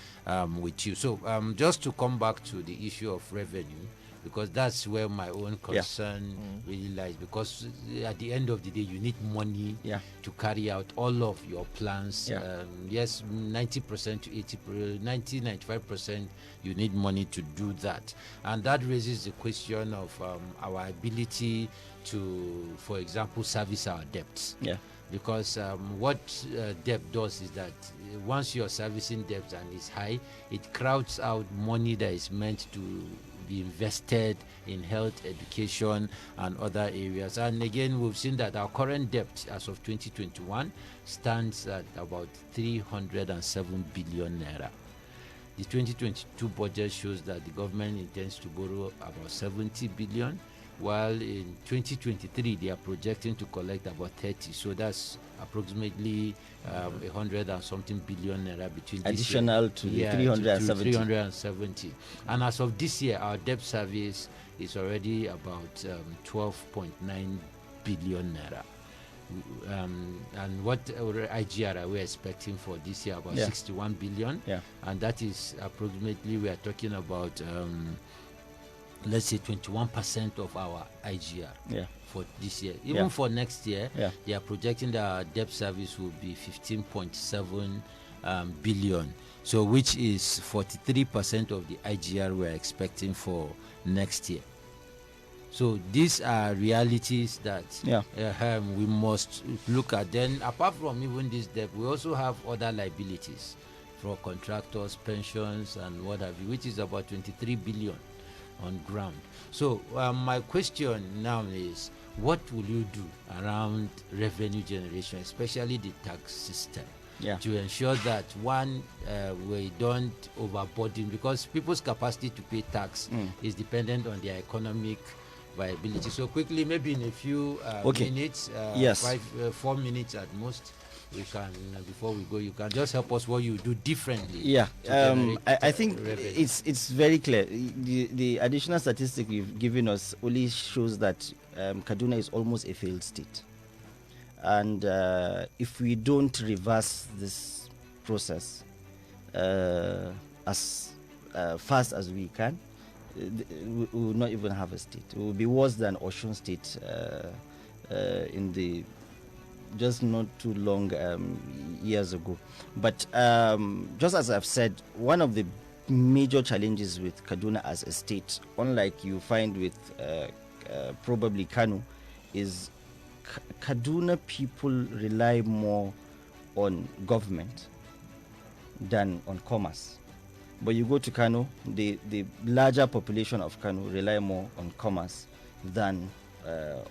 C: with you. So just to come back to the issue of revenue, because that's where my own concern really lies. Because at the end of the day, you need money to carry out all of your plans. Yes, 90% to 95%, you need money to do that. And that raises the question of our ability to, for example, service our debts. Because what debt does is that once you're servicing debt and it's high, it crowds out money that is meant to be invested in health, education, and other areas. And again, we've seen that our current debt as of 2021 stands at about 307 billion naira. The 2022 budget shows that the government intends to borrow about 70 billion, while in 2023 they are projecting to collect about 30. So that's approximately 100 and something billion naira between
E: additional
C: this year,
E: to the 370.
C: 370. And as of this year, our debt service is already about 12.9 billion naira. And what IGR are we expecting for this year? About 61 billion. And that is approximately, we are talking about let's say 21% of our IGR for this year. Even for next year, they are projecting that our debt service will be 15.7 billion. So which is 43% of the IGR we're expecting for next year. So these are realities that we must look at. Then apart from even this debt, we also have other liabilities for contractors, pensions, and what have you, which is about 23 billion on ground. So my question now is, what will you do around revenue generation, especially the tax system, to ensure that one, we don't overburden, because people's capacity to pay tax is dependent on their economic viability. So quickly, maybe in a few minutes, 4 minutes at most, we can, before we go, you can just help us what you do differently.
E: I think it's very clear. The additional statistic you've given us only shows that Kaduna is almost a failed state, and if we don't reverse this process as fast as we can, we will not even have a state. It will be worse than Osun State in the just not too long years ago. But just as I've said, one of the major challenges with Kaduna as a state, unlike you find with probably Kano, is Kaduna people rely more on government than on commerce. But you go to Kano, the larger population of Kano rely more on commerce than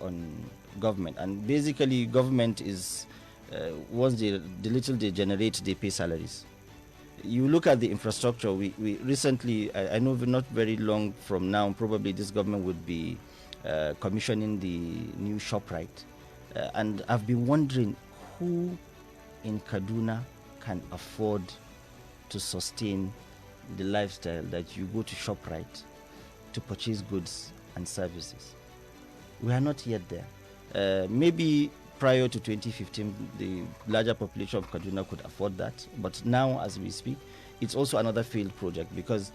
E: on government. And basically government is once the little they generate, they pay salaries. You look at the infrastructure, we recently, I know not very long from now, probably this government would be commissioning the new ShopRite, and I've been wondering who in Kaduna can afford to sustain the lifestyle that you go to ShopRite to purchase goods and services. We are not yet there. Maybe prior to 2015, the larger population of Kaduna could afford that. But now, as we speak, it's also another failed project, because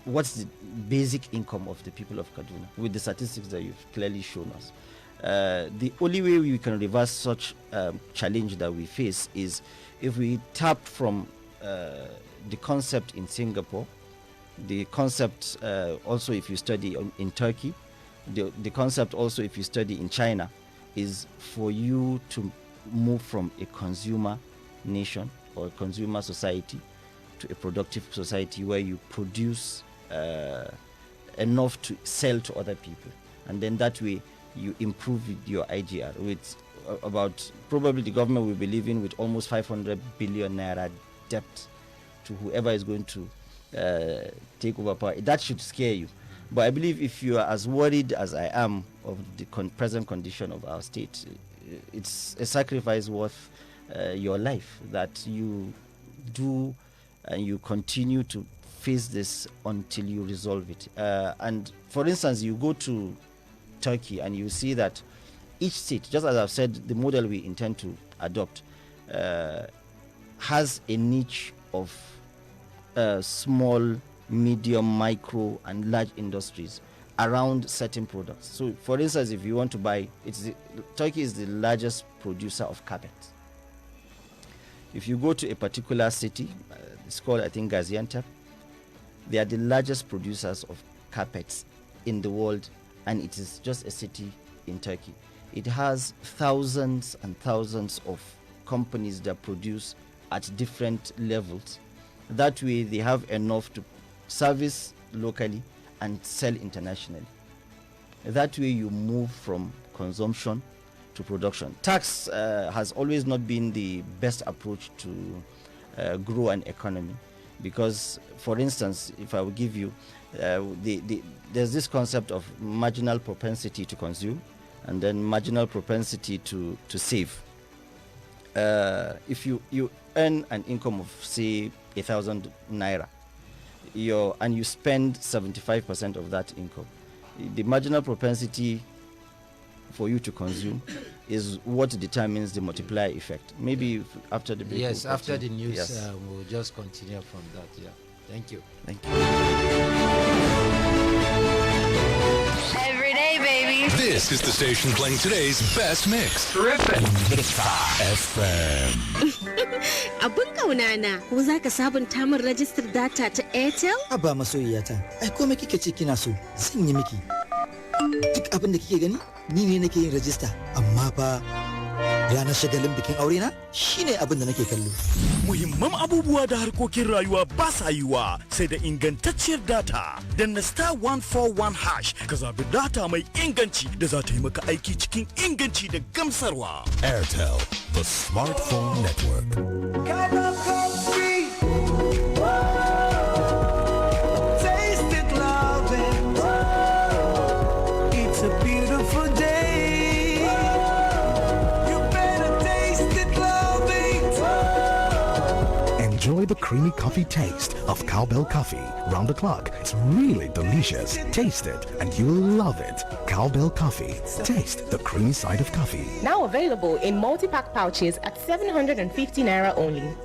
E: what's the basic income of the people of Kaduna with the statistics that you've clearly shown us? The only way we can reverse such challenge that we face is if we tap from the concept in Singapore, the concept also if you study in Turkey, the concept also if you study in China, is for you to move from a consumer nation or a consumer society to a productive society where you produce enough to sell to other people, and then that way you improve your IGR. With about, probably the government will be living with almost 500 billion naira debt to whoever is going to take over power. That should scare you. But I believe if you are as worried as I am of the present condition of our state, it's a sacrifice worth your life that you do, and you continue to face this until you resolve it. And for instance, you go to Turkey and you see that each state, just as I've said, the model we intend to adopt has a niche of small medium, micro, and large industries around certain products. So, for instance, if you want to buy, Turkey is the largest producer of carpet. If you go to a particular city, it's called, I think, Gaziantep, they are the largest producers of carpets in the world, and it is just a city in Turkey. It has thousands and thousands of companies that produce at different levels. That way, they have enough to service locally and sell internationally. That way, you move from consumption to production. Tax has always not been the best approach to grow an economy, because, for instance, if I will give you, there's this concept of marginal propensity to consume and then marginal propensity to save. If you earn an income of, say, 1,000 naira, and you spend 75% of that income, the marginal propensity for you to consume is what determines the multiplier effect. Maybe after the break.
C: Yes,
E: we'll
C: after the news,
E: yes.
C: We'll just continue from that. Yeah. Thank you.
E: Thank you.
I: Every day, baby.
J: This is the station playing today's best mix.
F: Terrific.
J: FM.
L: Abun kauna na, ko za ka sabunta min rajistar data ta Airtel?
M: Haba masoyiyata, ai komai kike ce kina so, zan yi miki. Duk abin da kike gani, ni ne nake yin rajista, amma fa ranar shagalin bikin aure na shine abin da nake kallo.
N: Muhimman abubuwa da harkokin rayuwa ba sa yiwa sai da ingantacciyar data. Danna star 141 hash ka zabi data mai inganci da za ta yi maka aiki cikin inganci da gamsarwa.
G: Airtel, the smartphone network. Enjoy the creamy coffee taste of Cowbell Coffee round the clock. It's really delicious. Taste it and you'll love it. Cowbell Coffee. Taste the creamy side of coffee.
H: Now available in multi-pack pouches at 750 naira only.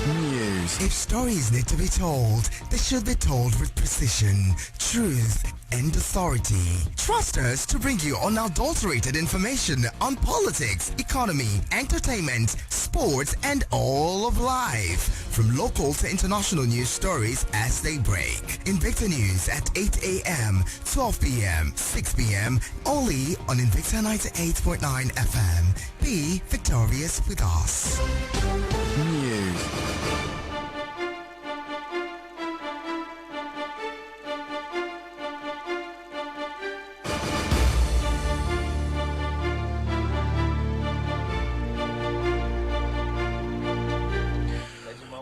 P: News. If stories need to be told, they should be told with precision, truth, and authority. Trust us to bring you unadulterated information on politics, economy, entertainment, sports, and all of life. From local to international news stories as they break. Invicta News at 8 a.m., 12 p.m., 6 p.m. only on Invicta 98.9 FM. Be victorious with us. News.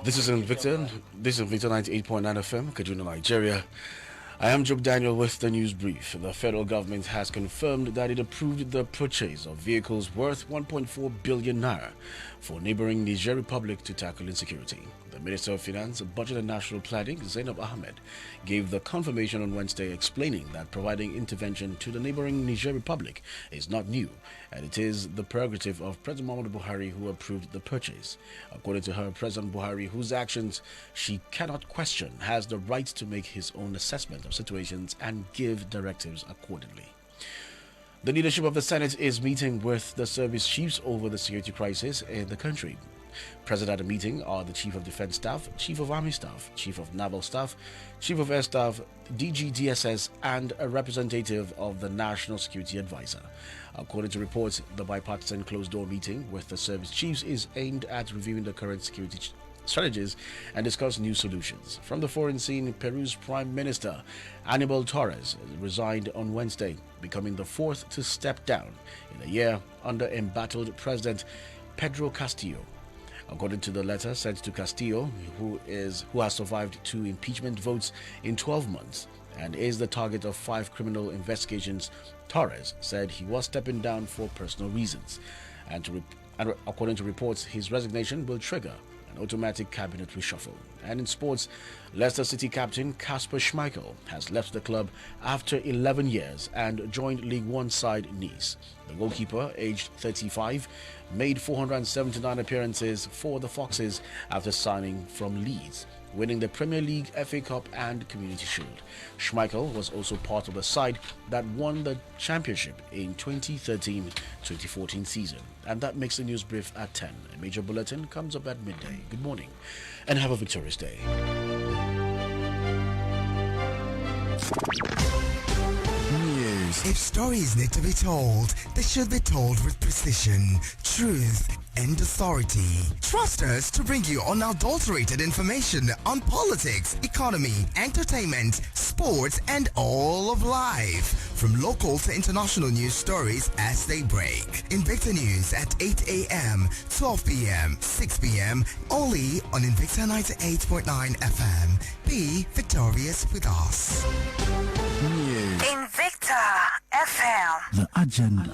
B: This is Invicta 98.9 FM, Kaduna, Nigeria. I am Job Daniel with the news brief. The federal government has confirmed that it approved the purchase of vehicles worth 1.4 billion naira for neighboring Niger Republic to tackle insecurity. The Minister of Finance, Budget and National Planning, Zainab Ahmed, gave the confirmation on Wednesday, explaining that providing intervention to the neighboring Niger Republic is not new, and it is the prerogative of President Muhammadu Buhari, who approved the purchase. According to her, President Buhari, whose actions she cannot question, has the right to make his own assessment of situations and give directives accordingly. The leadership of the Senate is meeting with the service chiefs over the security crisis in the country. Present at the meeting are the Chief of Defense Staff, Chief of Army Staff, Chief of Naval Staff, Chief of Air Staff, DG DSS, and a representative of the National Security Advisor. According to reports, the bipartisan closed-door meeting with the service chiefs is aimed at reviewing the current security strategies and discuss new solutions. From the foreign scene, Peru's Prime Minister Aníbal Torres resigned on Wednesday, becoming the fourth to step down in a year under embattled President Pedro Castillo. According to the letter sent to Castillo, who has survived 2 impeachment votes in 12 months and is the target of 5 criminal investigations, Torres said he was stepping down for personal reasons. And according to reports, his resignation will trigger an automatic cabinet reshuffle. And in sports, Leicester City captain Kasper Schmeichel has left the club after 11 years and joined League One side Nice. The goalkeeper, aged 35, made 479 appearances for the Foxes after signing from Leeds, winning the Premier League, FA Cup and Community Shield. Schmeichel was also part of the side that won the championship in 2013-2014 season. And that makes the news brief at 10. A major bulletin comes up at midday. Good morning and have a victorious day.
P: News. If stories need to be told, they should be told with precision, truth, and authority. Trust us to bring you unadulterated information on politics, economy, entertainment, sports, and all of life. From local to international news stories as they break. Invicta News at 8 a.m., 12 p.m., 6 p.m., only on Invicta 98.9 FM. Be victorious with us.
B: News.
Q: Invicta FM.
B: The Agenda.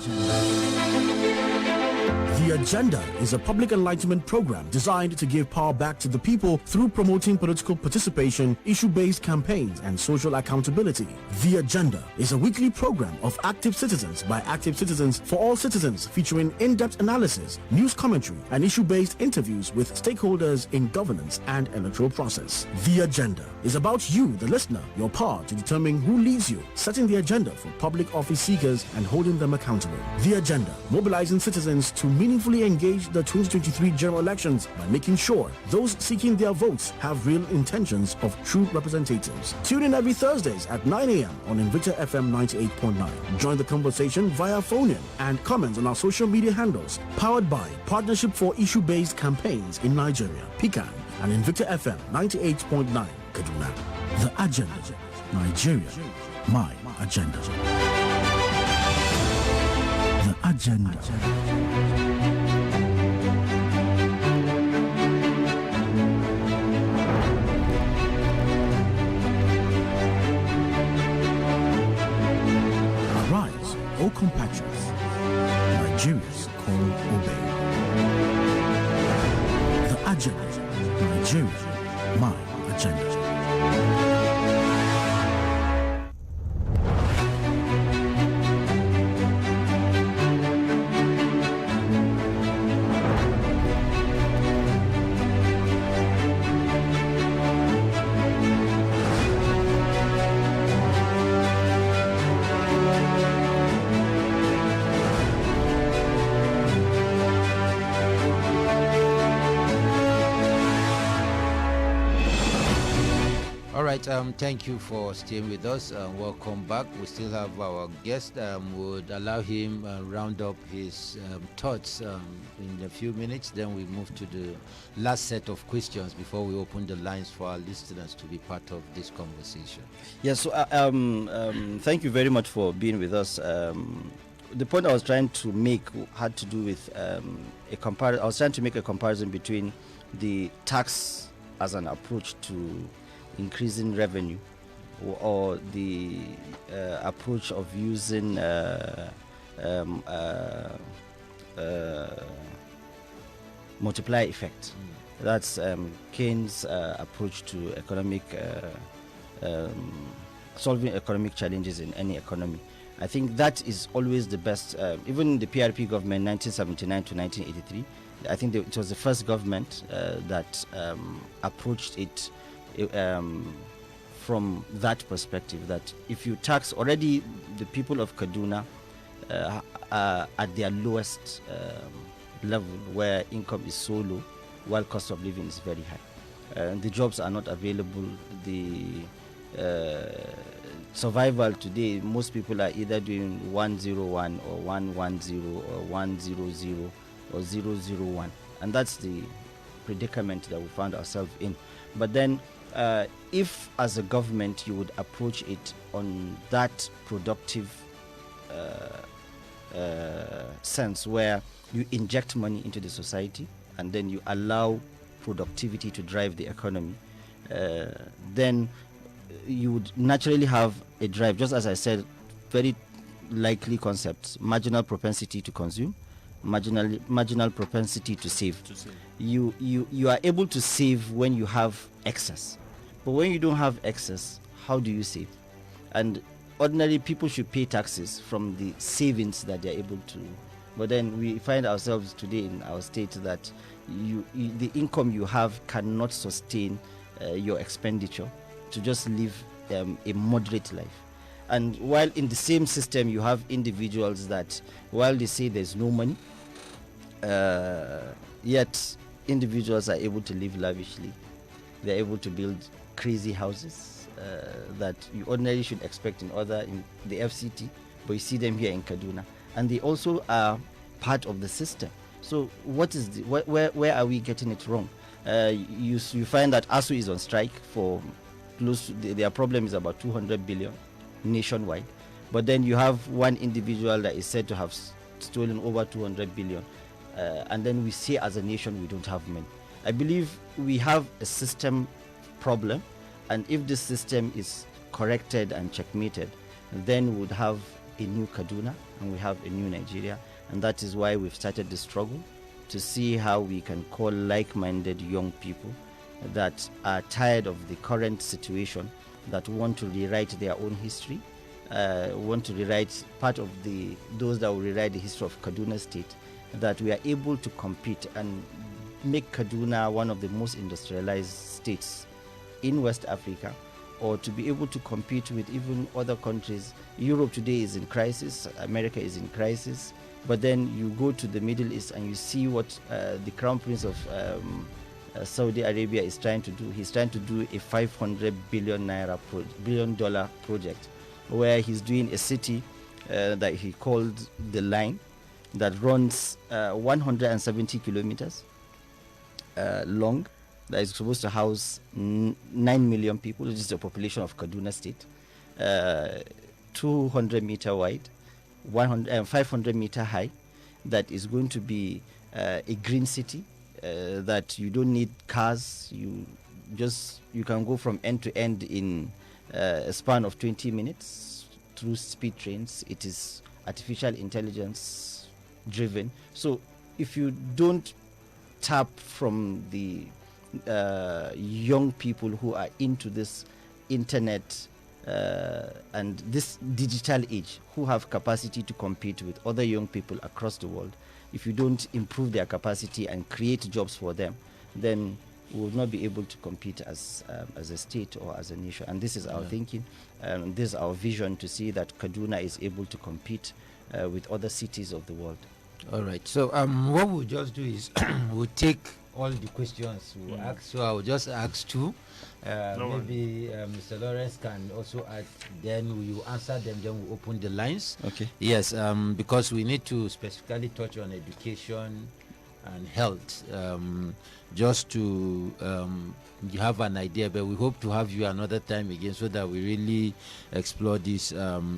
B: The Agenda is a public enlightenment program designed to give power back to the people through promoting political participation, issue-based campaigns, and social accountability. The Agenda is a weekly program of active citizens by active citizens for all citizens, featuring in-depth analysis, news commentary, and issue-based interviews with stakeholders in governance and electoral process. The Agenda is about you, the listener, your power to determine who leads you, setting the agenda for public office seekers and holding them accountable. The Agenda, mobilizing citizens to meaningfully engage the 2023 general elections by making sure those seeking their votes have real intentions of true representatives. Tune in every Thursdays at 9 a.m. on Invicta FM 98.9. Join the conversation via phone-in and comments on our social media handles. Powered by Partnership for Issue-Based Campaigns in Nigeria, PICAN, and Invicta FM 98.9, Kaduna. The Agenda. Nigeria. My agenda. The Agenda. Arise, O compatriots. Nigeria's call obey. The Agenda. Nigeria. My agenda.
C: Thank you for staying with us. Welcome back. We still have our guest. Would allow him round up his thoughts in a few minutes. Then we move to the last set of questions before we open the lines for our listeners to be part of this conversation.
E: Yes. So, thank you very much for being with us. The point I was trying to make had to do with I was trying to make a comparison between the tax as an approach to increasing revenue or the approach of using multiplier effect. That's Keynes' approach to economic solving economic challenges in any economy. I think that is always the best. Even the PRP government 1979 to 1983, I think it was the first government that approached it from that perspective, that if you tax already the people of Kaduna at their lowest level, where income is so low while cost of living is very high, the jobs are not available, the survival today, most people are either doing 101 or 110 or 100 or 001, and that's the predicament that we found ourselves in. But then if as a government you would approach it on that productive sense, where you inject money into the society and then you allow productivity to drive the economy, then you would naturally have a drive, just as I said, very likely concepts: marginal propensity to consume, marginal propensity to save. You are able to save when you have excess, but when you don't have excess, how do you save? And ordinarily people should pay taxes from the savings that they're able to. But then we find ourselves today in our state that the income you have cannot sustain your expenditure to just live a moderate life. And while in the same system you have individuals that, while they say there's no money, yet individuals are able to live lavishly. They're able to build crazy houses that you ordinarily should expect in the FCT, but you see them here in Kaduna. And they also are part of the system. So what is where are we getting it wrong? You find that ASU is on strike for close to their problem is about 200 billion nationwide, but then you have one individual that is said to have stolen over 200 billion, and then we say as a nation we don't have money. I believe we have a system problem, and if this system is corrected and checkmated, then we would have a new Kaduna and we have a new Nigeria. And that is why we've started the struggle to see how we can call like-minded young people that are tired of the current situation, that want to rewrite their own history, want to rewrite part of those that will rewrite the history of Kaduna State, that we are able to compete and make Kaduna one of the most industrialized states in West Africa, or to be able to compete with even other countries. Europe today is in crisis, America is in crisis, but then you go to the Middle East and you see what the Crown Prince of Saudi Arabia is trying to do. He's trying to do a $500 billion project, where he's doing a city that he called the Line, that runs 170 kilometers long, that is supposed to house 9 million people, which is the population of Kaduna State, 200 meter wide, 500 meter high, that is going to be a green city, that you don't need cars, you can go from end to end in a span of 20 minutes through speed trains. It is artificial intelligence driven. So if you don't tap from the young people who are into this internet and this digital age, who have capacity to compete with other young people across the world, if you don't improve their capacity and create jobs for them, then we will not be able to compete as a state or as a nation. And this is our thinking, and this is our vision, to see that Kaduna is able to compete with other cities of the world.
C: All right. So what we'll just do is we'll take all the questions we'll ask. So I'll just ask two. Maybe Mr. Lawrence can also add, then we will answer them, then we'll open the lines.
E: Okay.
C: Yes, because we need to specifically touch on education and health, just to you have an idea, but we hope to have you another time again so that we really explore this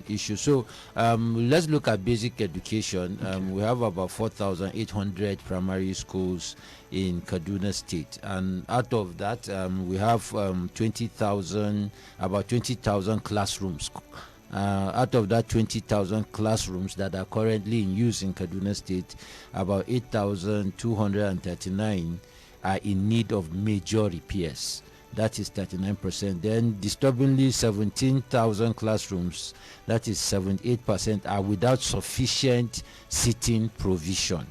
C: issue. So let's look at basic education. We have about 4,800 primary schools in Kaduna State, and out of that we have about 20,000 classrooms. Out of that 20,000 classrooms that are currently in use in Kaduna State, about 8,239 are in need of major repairs. That is 39%. Then disturbingly, 17,000 classrooms, that is 78%, are without sufficient seating provision.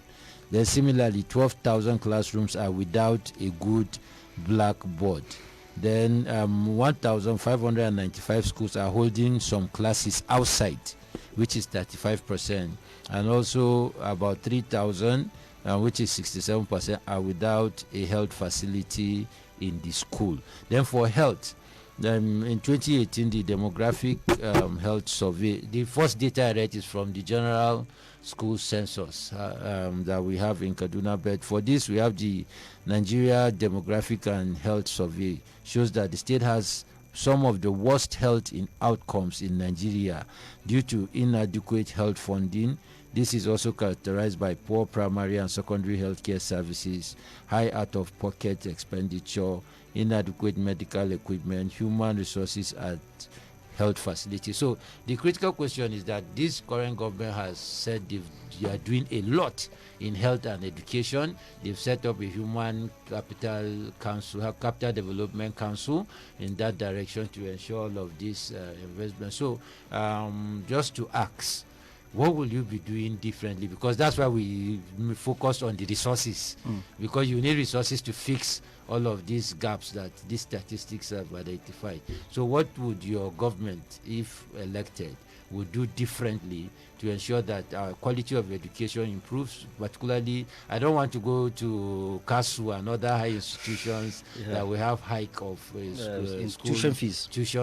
C: Then similarly, 12,000 classrooms are without a good blackboard. Then 1,595 schools are holding some classes outside, which is 35%. And also about 3,000, which is 67%, are without a health facility in the school. Then for health, in 2018, the demographic health survey, the first data I read is from the general school census that we have in Kaduna. But for this, we have the Nigeria Demographic and Health Survey, shows that the state has some of the worst health outcomes in Nigeria due to inadequate health funding. This is also characterized by poor primary and secondary healthcare services, high out-of-pocket expenditure, inadequate medical equipment, human resources at health facilities. So the critical question is that this current government has said they are doing a lot in health and education. They've set up a human capital council, capital development council in that direction to ensure all of this investment. So just to ask, what will you be doing differently? Because that's why we focus on the resources, because you need resources to fix all of these gaps that these statistics have identified. So what would your government, if elected, would do differently to ensure that our quality of education improves? Particularly, I don't want to go to KASU and other high institutions that we have hike of
E: tuition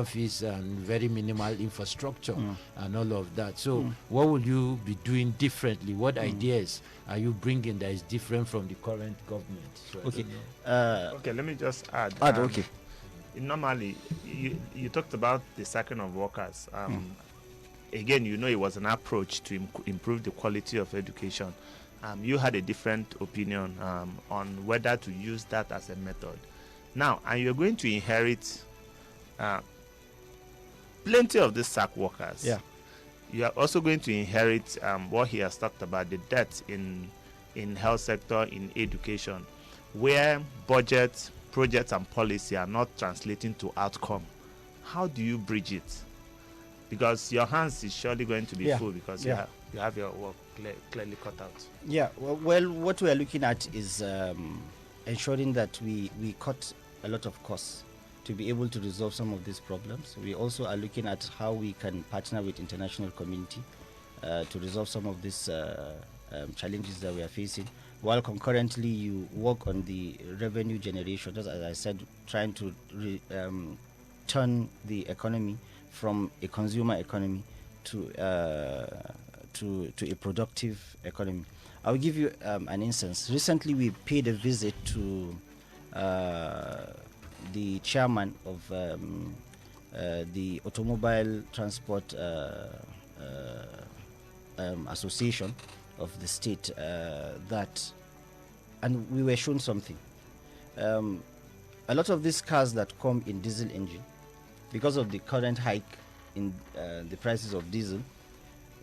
C: fees and very minimal infrastructure and all of that. So what will you be doing differently? What ideas are you bringing that is different from the current government? So
D: okay, let me just add.
E: Okay.
D: Normally, you talked about the sacking of workers. Again, it was an approach to improve the quality of education. You had a different opinion on whether to use that as a method. Now, and you're going to inherit plenty of these sack workers.
E: Yeah.
D: You are also going to inherit what he has talked about, the debt in health sector, in education, where budget, projects, and policy are not translating to outcome. How do you bridge it? Because your hands is surely going to be full, because you have your work clearly cut out.
E: Yeah, well, what we are looking at is ensuring that we cut a lot of costs to be able to resolve some of these problems. We also are looking at how we can partner with international community to resolve some of these challenges that we are facing, while concurrently you work on the revenue generation, just as I said, trying to turn the economy from a consumer economy to a productive economy. I'll give you an instance. Recently, we paid a visit to the chairman of the Automobile Transport Association of the state, and we were shown something. A lot of these cars that come in diesel engine, because of the current hike in the prices of diesel,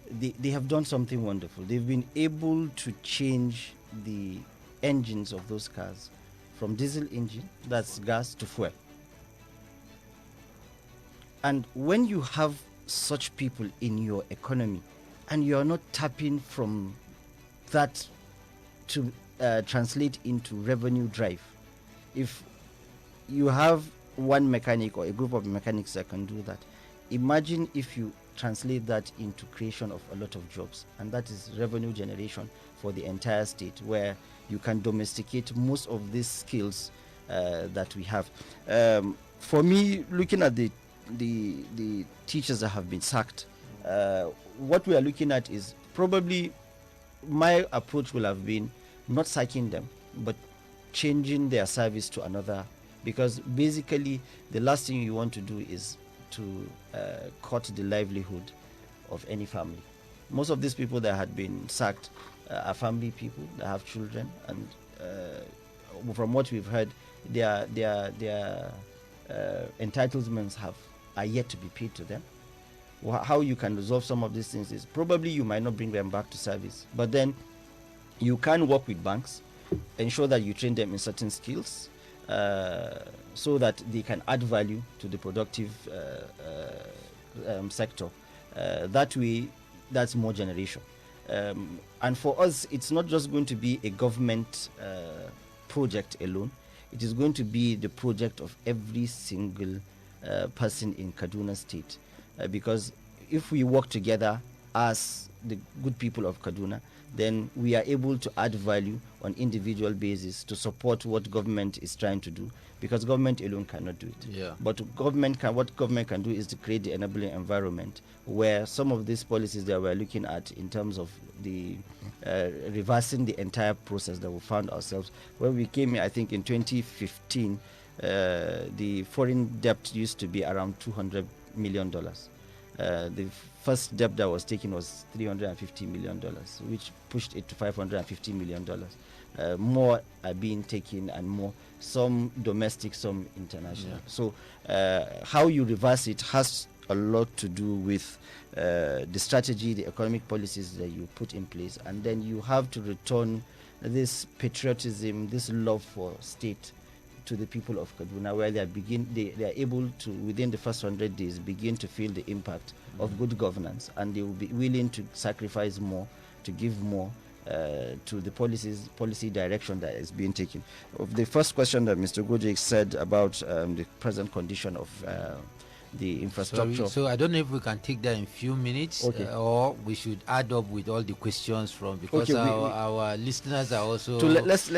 E: they have done something wonderful. They've been able to change the engines of those cars from diesel engine, that's gas, to fuel. And when you have such people in your economy and you are not tapping from that to translate into revenue drive, if you have one mechanic or a group of mechanics that can do that, imagine if you translate that into creation of a lot of jobs, and that is revenue generation for the entire state, where you can domesticate most of these skills that we have. For me, looking at the teachers that have been sacked, what we are looking at is probably, my approach will have been not sacking them, but changing their service to another, because basically the last thing you want to do is to cut the livelihood of any family. Most of these people that had been sacked are family people that have children, and from what we've heard, their entitlements are yet to be paid to them. How you can resolve some of these things is probably you might not bring them back to service, but then you can work with banks, ensure that you train them in certain skills, so that they can add value to the productive sector. That way, that's more generation. And for us, it's not just going to be a government project alone. It is going to be the project of every single person in Kaduna State. Because if we work together as the good people of Kaduna, then we are able to add value on individual basis to support what government is trying to do, because government alone cannot do it.
C: Yeah.
E: But what government can do is to create the enabling environment where some of these policies that we're looking at in terms of the reversing the entire process that we found ourselves. When we came here, I think in 2015, the foreign debt used to be around $200 million. The first debt that was taken was $350 million, which pushed it to $550 million. More are being taken, and more, some domestic, some international.
C: Yeah.
E: So how you reverse it has a lot to do with the strategy, the economic policies that you put in place, and then you have to return this patriotism, this love for state to the people of Kaduna, where they are able to, within the first 100 days, begin to feel the impact of good governance, and they will be willing to sacrifice more, to give more to the policy direction that is being taken. The first question that Mr. Gojek said about the present condition of the infrastructure.
C: So I don't know if we can take that in few minutes, or we should add up with all the questions from, because our listeners are also.
E: So let's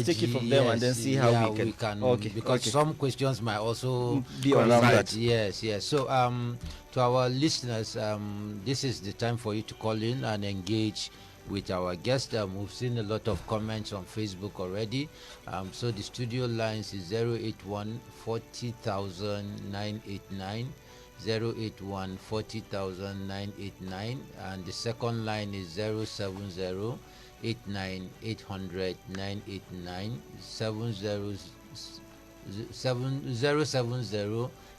E: take it from them and then see how we can.
C: Because some questions might also
E: be around that.
C: Yes. So to our listeners, this is the time for you to call in and engage with our guest. We've seen a lot of comments on Facebook already. So the studio lines is 081 40,000 989, 081 40,000 989, and the second line is 070 89 800 989, 070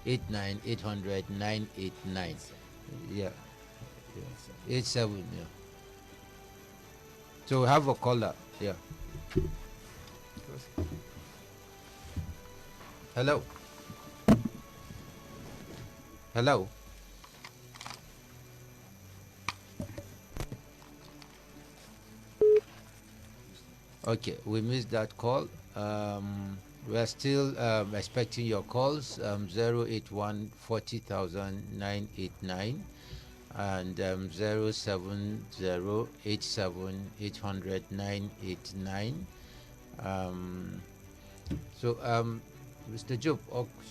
C: 89 800 989. Yeah. 87. Yeah. So we have a caller. Yeah. Hello. Hello. Okay, we missed that call. We are still expecting your calls. 081 40,000 989 and 070 87 800 989. So Mr. Job,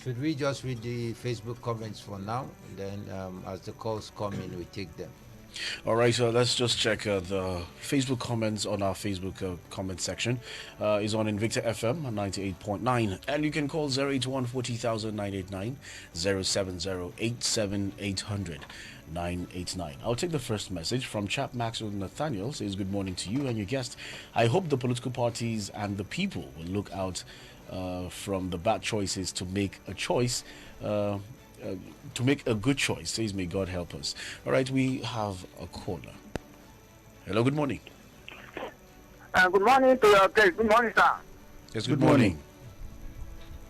C: should we just read the Facebook comments for now? Then as the calls come in, we take them.
R: All right, so let's just check the Facebook comments on our Facebook comment section. Is on Invicta FM 98.9, and you can call 081 40,000 989, 070 87 800 989. I'll take the first message from Chap Maxwell Nathaniel. Says, good morning to you and your guest. I hope the political parties and the people will look out from the bad choices to make a choice, to make a good choice. Says, may God help us. All right, we have a caller. Hello, good morning.
S: Good morning to your guest. Good morning, sir.
R: Yes, good morning.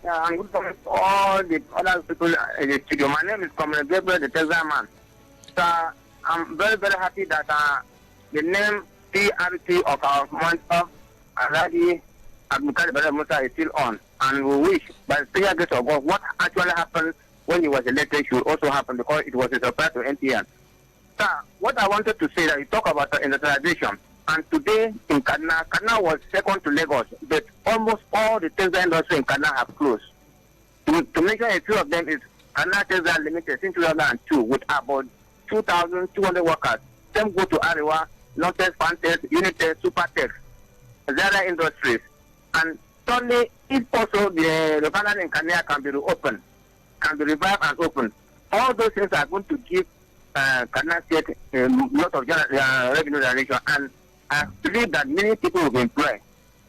S: Yeah, and good morning to all the other people in the studio. My name is Comrade Gabriel, the Tesla man. Sir, I'm very, very happy that the name PRP of our month of Aladi Abdulkadir Musa is still on. And we wish, by the prayer grace of God, what actually happened when he was elected should also happen, because it was a surprise to NTN. Sir, what I wanted to say that you talk about industrialization, and today in Kaduna was second to Lagos, but almost all the textile industry in Kaduna have closed. To mention a few of them is Kaduna Textile Limited since 2002 with about 2,200 workers. Some go to Arewa, Nortex, Fantex, Unitex, Supertex, Zara Industries. And thirdly, if also the refinery in Kaduna can be reopened, can be revived and opened, all those things are going to give Kaduna State a lot of revenue generation, and I believe that many people will be employed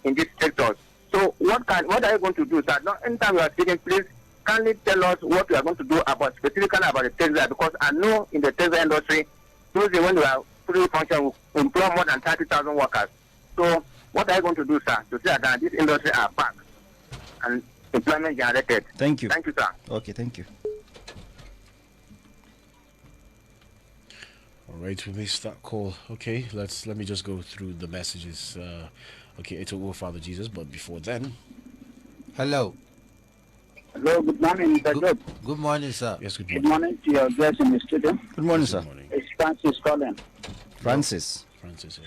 S: in these sectors. So what are you going to do, sir? Now, anytime you are speaking, please kindly tell us what you are going to do about specifically about the textile, because I know in the textile industry, those when you are fully functional, will employ more than 30,000 workers. So what are you going to do, sir, to see that this industry are back and employment generated?
E: Thank you.
S: Thank you, sir.
E: Okay, thank you.
R: All right, we missed that call. Okay, let me just go through the messages. Okay, it's a Father Jesus, but before then.
C: Hello.
S: Hello, good morning, Mr. Job.
C: Good morning, sir.
R: Yes, good
S: Good morning to your guests in the studio.
E: Good morning, sir.
S: It's Francis calling.
E: Francis.
R: Francis.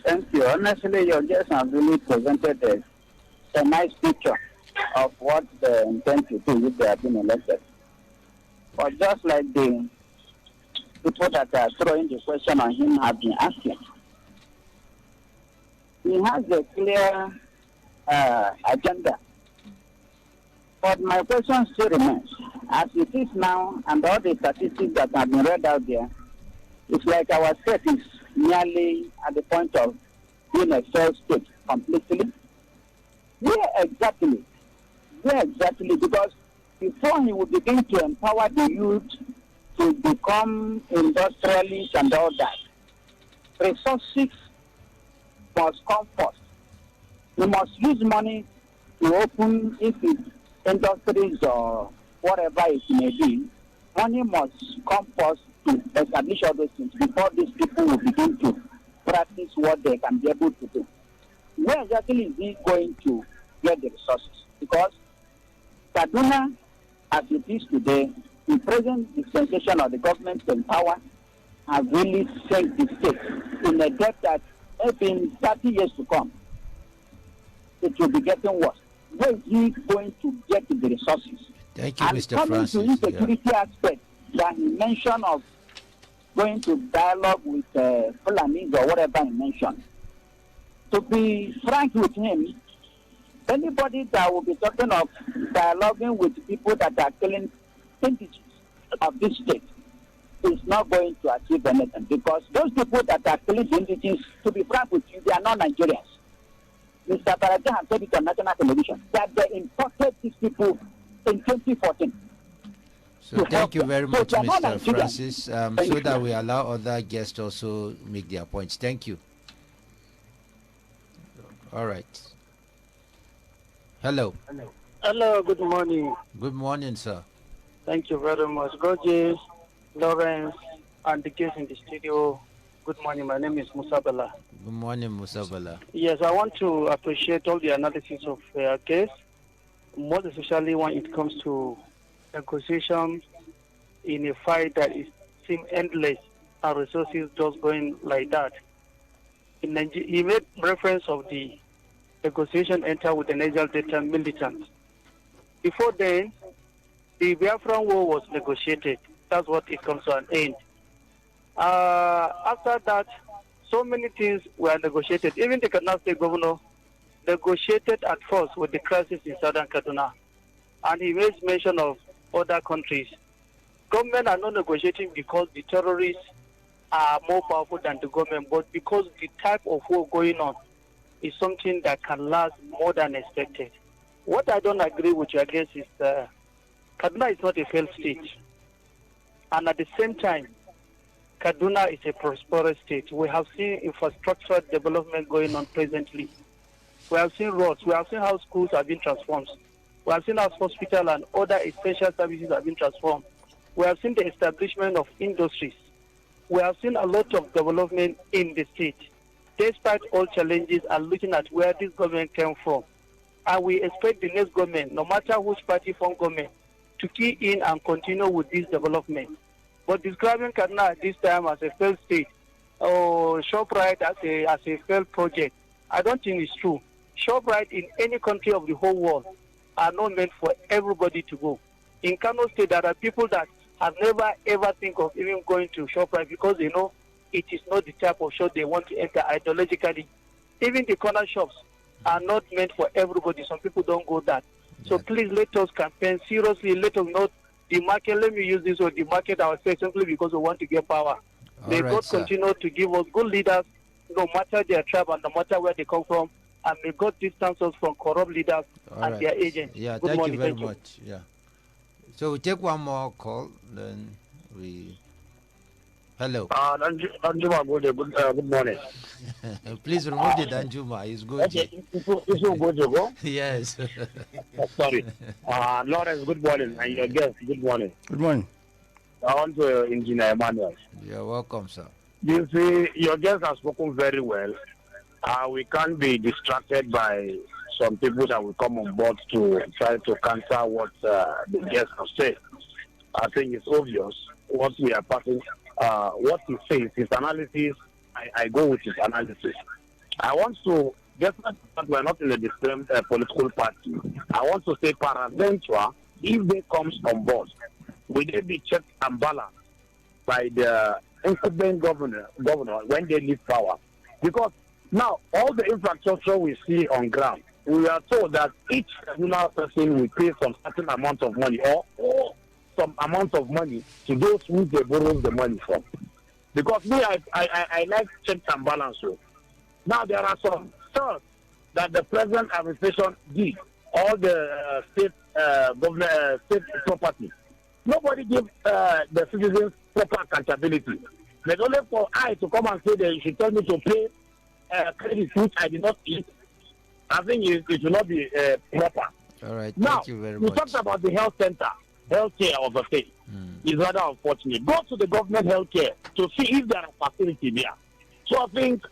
S: Thank you. Honestly, your guests have really presented a nice picture of what they intend to do if they have been elected. But just like the people that are throwing the question on him have been asking, he has a clear agenda. But my question still remains. As it is now, and all the statistics that have been read out there, it's like our state is nearly at the point of being a failed state completely. Where exactly? Because before he would begin to empower the youth
T: to become industrialists and all that, resources must come first. We must use money to open, if it's industries or whatever it may be, money must come first to establish all those things before these people will begin to practice what they can be able to do. Where exactly is he going to get the resources? Because Kaduna, as it is today, the present dispensation of the government in power have really sunk the state in a debt that maybe in 30 years to come, it will be getting worse. Where is he going to get the resources?
C: Thank you,
T: and
C: Mr. Francis.
T: To insecurity aspect that he mentioned of going to dialogue with Fulanis or whatever he mentioned. To be frank with him, anybody that will be talking of dialoguing with people that are killing indigenous of this state is not going to achieve anything, because those people that are killing indigenous, to be frank with you, they are not Nigerians. Mr. Baraja has said it on national television that they imported these people in 2014.
C: So thank you very much, Mr. Francis, so that we allow other guests also make their points. Thank you. All right. Hello.
U: Hello, good morning.
C: Good morning, sir.
U: Thank you very much. Gorgeous, Lawrence, and the guests in the studio. Good morning. My name is Musa Bala.
C: Good morning, Musa Bala.
U: Yes, I want to appreciate all the analysis of our case, most especially when it comes to negotiation in a fight that is seem endless and resources just going like that. He made reference of the negotiation enter with the Niger Delta militants. Before then, the Biafran war was negotiated. That's what it comes to an end. After that, so many things were negotiated. Even the Kaduna State Governor negotiated at first with the crisis in southern Kaduna. And he made mention of other countries. Government are not negotiating because the terrorists are more powerful than the government, but because the type of war going on is something that can last more than expected. What I don't agree with you against is Kaduna is not a failed state. And at the same time, Kaduna is a prosperous state. We have seen infrastructure development going on presently. We have seen roads. We have seen how schools have been transformed. We have seen how hospitals and other essential services have been transformed. We have seen the establishment of industries. We have seen a lot of development in the state. Despite all challenges and looking at where this government came from, and we expect the next government, no matter which party form government, to key in and continue with this development. But describing Kaduna at this time as a failed state, or ShopRite as a failed project, I don't think it's true. ShopRite in any country of the whole world are not meant for everybody to go. In Kano State, there are people that have never ever think of even going to ShopRite because they know it is not the type of shop they want to enter ideologically. Even the corner shops are not meant for everybody. Some people don't go that. So please let us campaign seriously. Let us not demarcate. Let me use this word, demarcate ourselves simply because we want to get power. May God continue to give us good leaders, no matter their tribe and no matter where they come from. And may God distance us from corrupt leaders and their agents.
C: Yeah,
U: good
C: thank
U: morning,
C: you very much. Yeah. So we take one more call, then we... Hello.
V: Danjuma, good morning.
C: Please remove the Danjuma. It's good.
V: Okay, it's good to go?
C: Yes.
V: Sorry. Lawrence, good morning. And your guest, good morning.
N: Good morning.
V: I want to Engineer Emmanuel.
C: You're welcome, sir.
V: You see, your guest has spoken very well. We can't be distracted by some people that will come on board to try to counter what the guest has said. I think it's obvious what we are passing. What he says, his analysis, I go with his analysis. I want to, just that we're not in a distinct political party, I want to say paraventura, if they comes on board, will they be checked and balanced by the incumbent governor when they leave power? Because now, all the infrastructure we see on ground, we are told that each regional person will pay some certain amount of money or some amount of money to those who they borrow the money from. Because me, I like checks and balances. Now, there are some stuff that the present administration did, all the state property. Nobody give the citizens proper accountability. But only for I to come and say that you should tell me to pay credit which I did not eat, I think it will not be proper.
C: All right.
V: Now,
C: Thank you very
V: we
C: much.
V: talked about the health center, healthcare of the state. It's rather unfortunate. Go to the government healthcare to see if there are facilities there. So I think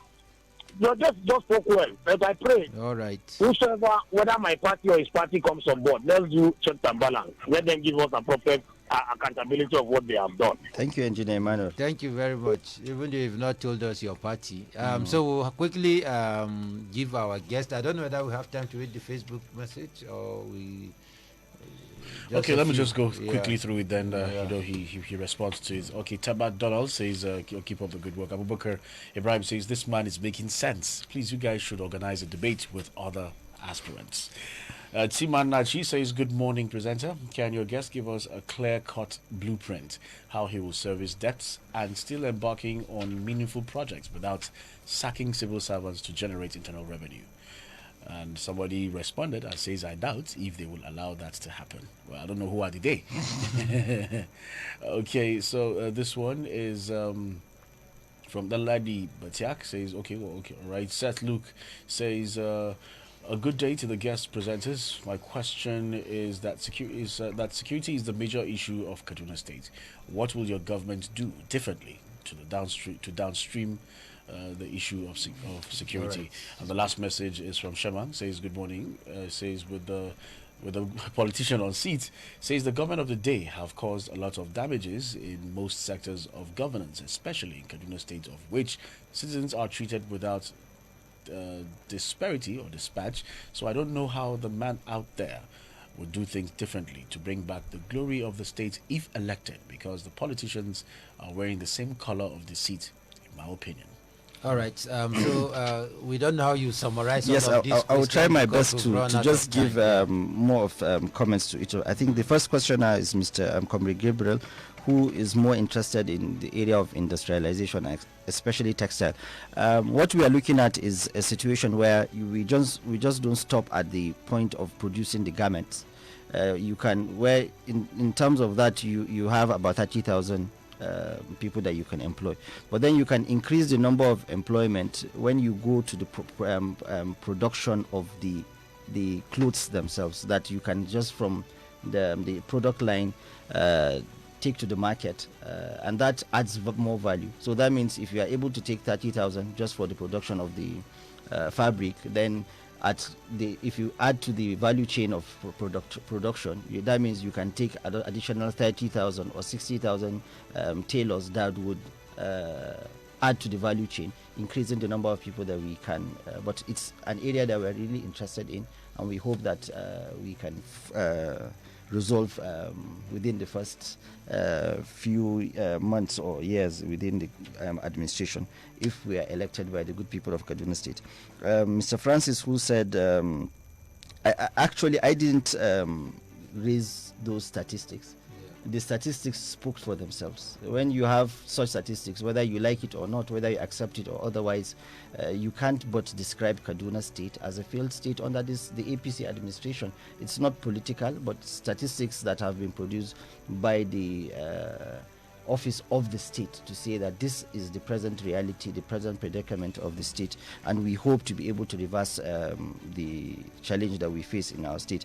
V: you just spoke well. But I pray,
C: all right,
V: whosoever, whether my party or his party comes on board, let's do check and balance. Let them give us appropriate accountability of what they have done.
E: Thank you, Engineer Emmanuel.
C: Thank you very much. Even though you've not told us your party. So we'll quickly give our guest. I don't know whether we have time to read the Facebook message or we.
R: Okay, let me just go quickly through it. Then he responds to it. Okay, Tabat Donald says, "Keep up the good work." Abubakar Ibrahim says, "This man is making sense. Please, you guys should organize a debate with other aspirants." Timan Nachi says, "Good morning, presenter. Can your guest give us a clear-cut blueprint how he will service debts and still embarking on meaningful projects without sacking civil servants to generate internal revenue?" And somebody responded and says, "I doubt if they will allow that to happen." Well, I don't know who are the they. Okay, so this one is from the lady Batiak says, okay, all right. Seth Luke says, "A good day to the guest presenters. My question is that security is the major issue of Kaduna State. What will your government do differently to downstream the issue of security?"
C: Right.
R: And the last message is from Shaman. Says, "Good morning." Says with the politician on seat, says the government of the day have caused a lot of damages in most sectors of governance, especially in Kaduna State, of which citizens are treated without disparity or dispatch. So I don't know how the man out there would do things differently to bring back the glory of the state if elected, because the politicians are wearing the same color of the seat, in my opinion.
C: All right. So we don't know how you summarize.
E: Yes,
C: all of these
E: I will try my best
C: because
E: to
C: we've run out
E: just
C: of time.
E: give more of comments to each of. I think the first questioner is Mr. Comrade Gabriel, who is more interested in the area of industrialization, especially textile. What we are looking at is a situation where we just don't stop at the point of producing the garments. You can, where in terms of that, you have about 30,000 people that you can employ, but then you can increase the number of employment when you go to the production of the clothes themselves, that you can just from the product line take to the market, and that adds more value. So that means if you are able to take 30,000 just for the production of the fabric, then if you add to the value chain of production, that means you can take additional 30,000 or 60,000 tailors that would add to the value chain, increasing the number of people that we can. But it's an area that we're really interested in, and we hope that we can resolve within the first few months or years within the administration, if we are elected by the good people of Kaduna State. Mr. Francis, who said, I didn't raise those statistics. The statistics spoke for themselves. When you have such statistics, whether you like it or not, whether you accept it or otherwise, you can't but describe Kaduna State as a failed state under the APC administration. It's not political, but statistics that have been produced by the office of the state to say that this is the present reality, the present predicament of the state, and we hope to be able to reverse the challenge that we face in our state.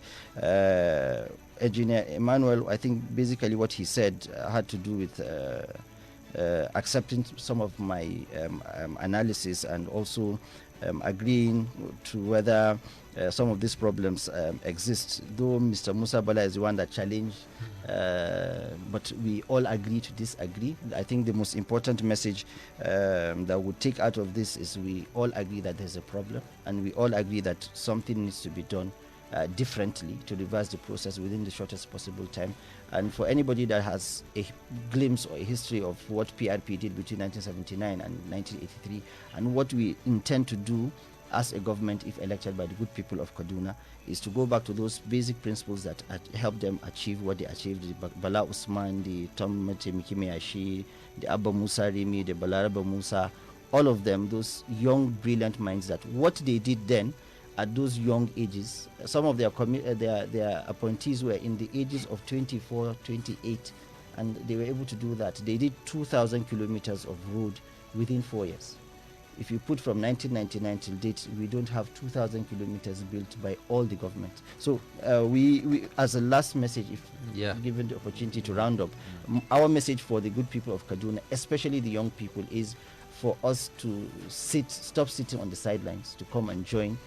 E: Engineer Emmanuel, I think basically what he said had to do with accepting some of my analysis, and also agreeing to whether some of these problems exist, though Mr. Musa Bala is the one that challenged, but we all agree to disagree. I think the most important message that would take out of this is we all agree that there's a problem, and we all agree that something needs to be done differently to reverse the process within the shortest possible time. And for anybody that has a glimpse or a history of what PRP did between 1979 and 1983, and what we intend to do as a government if elected by the good people of Kaduna, is to go back to those basic principles that help them achieve what they achieved. The Bala Usman, the Tom Mikime Ashi, the Abba Musa Rimi, the Balaraba Musa, all of them, those young brilliant minds, that what they did then at those young ages. Some of their appointees were in the ages of 24, 28, and they were able to do that. They did 2,000 kilometers of road within 4 years. If you put from 1999 till date, we don't have 2,000 kilometers built by all the government. So we as a last message, if given the opportunity to round up, our message for the good people of Kaduna, especially the young people, is for us to stop sitting on the sidelines, to come and join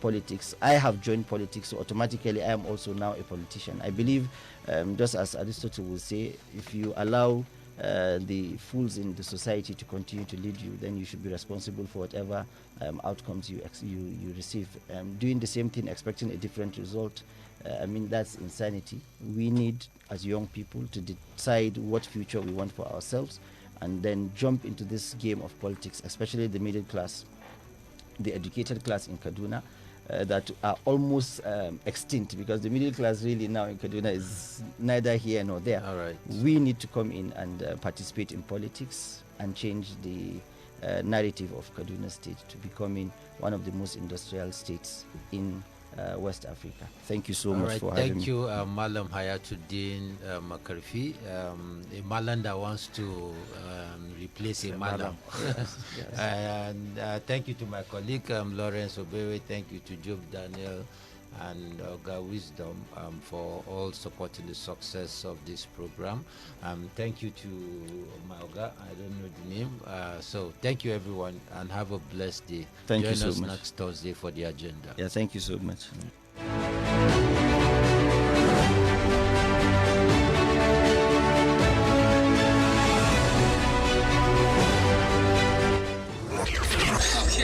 E: politics. I have joined politics, so automatically I am also now a politician. I believe, just as Aristotle will say, if you allow the fools in the society to continue to lead you, then you should be responsible for whatever outcomes you receive. Doing the same thing, expecting a different result, I mean, that's insanity. We need, as young people, to decide what future we want for ourselves, and then jump into this game of politics, especially the middle class, the educated class in Kaduna, that are almost extinct, because the middle class really now in Kaduna is neither here nor there.
C: All right.
E: We need to come in and participate in politics and change the narrative of Kaduna State to becoming one of the most industrial states in West Africa. Thank you so much for having me.
C: Thank you, Mallam Hayatudeen Makarfi, a Mallam that wants to replace a Mallam.
E: Yes.
C: And thank you to my colleague Lawrence Obewe. Thank you to Job Daniel and Oga Wisdom for all supporting the success of this program. Thank you to my Oga, I don't know the name. So thank you everyone, and have a blessed day.
E: Thank you so
C: Join us
E: much.
C: next Thursday for the agenda.
E: Yeah, thank you so much.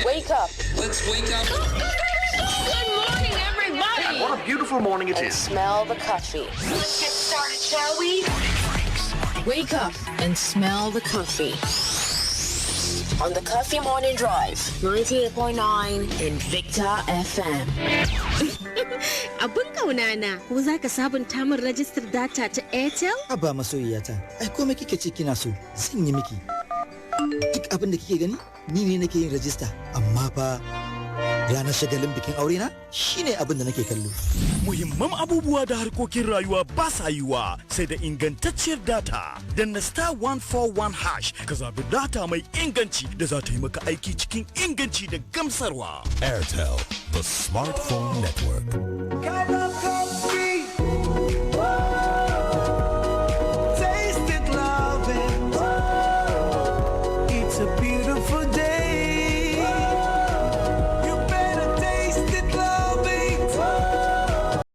A: Wake up. Let's wake up. Good morning, everybody.
F: And what a beautiful morning it is.
A: Smell the coffee. Let's get started, shall we? Wake up and smell the coffee. On the Coffee Morning Drive, 98.9 in Victor FM.
L: Abun kauna na, ko za ka sabunta min rajistar data ta Airtel?
M: Abba masoyiyata, ai komai kike ce kina so, zan yi miki. Duk abin da kike gani, ni ne nake yin rajista, amma fa ranar shagalin bikin aure na shine abin da nake kallo.
N: Muhimman abubuwa da harkokin rayuwa ba sa yiwa sai da ingantacciyar data. Danna star 141 hash ka zabi data mai inganci da za ta yi maka aiki cikin inganci da gamsarwa.
G: Airtel, the smartphone network.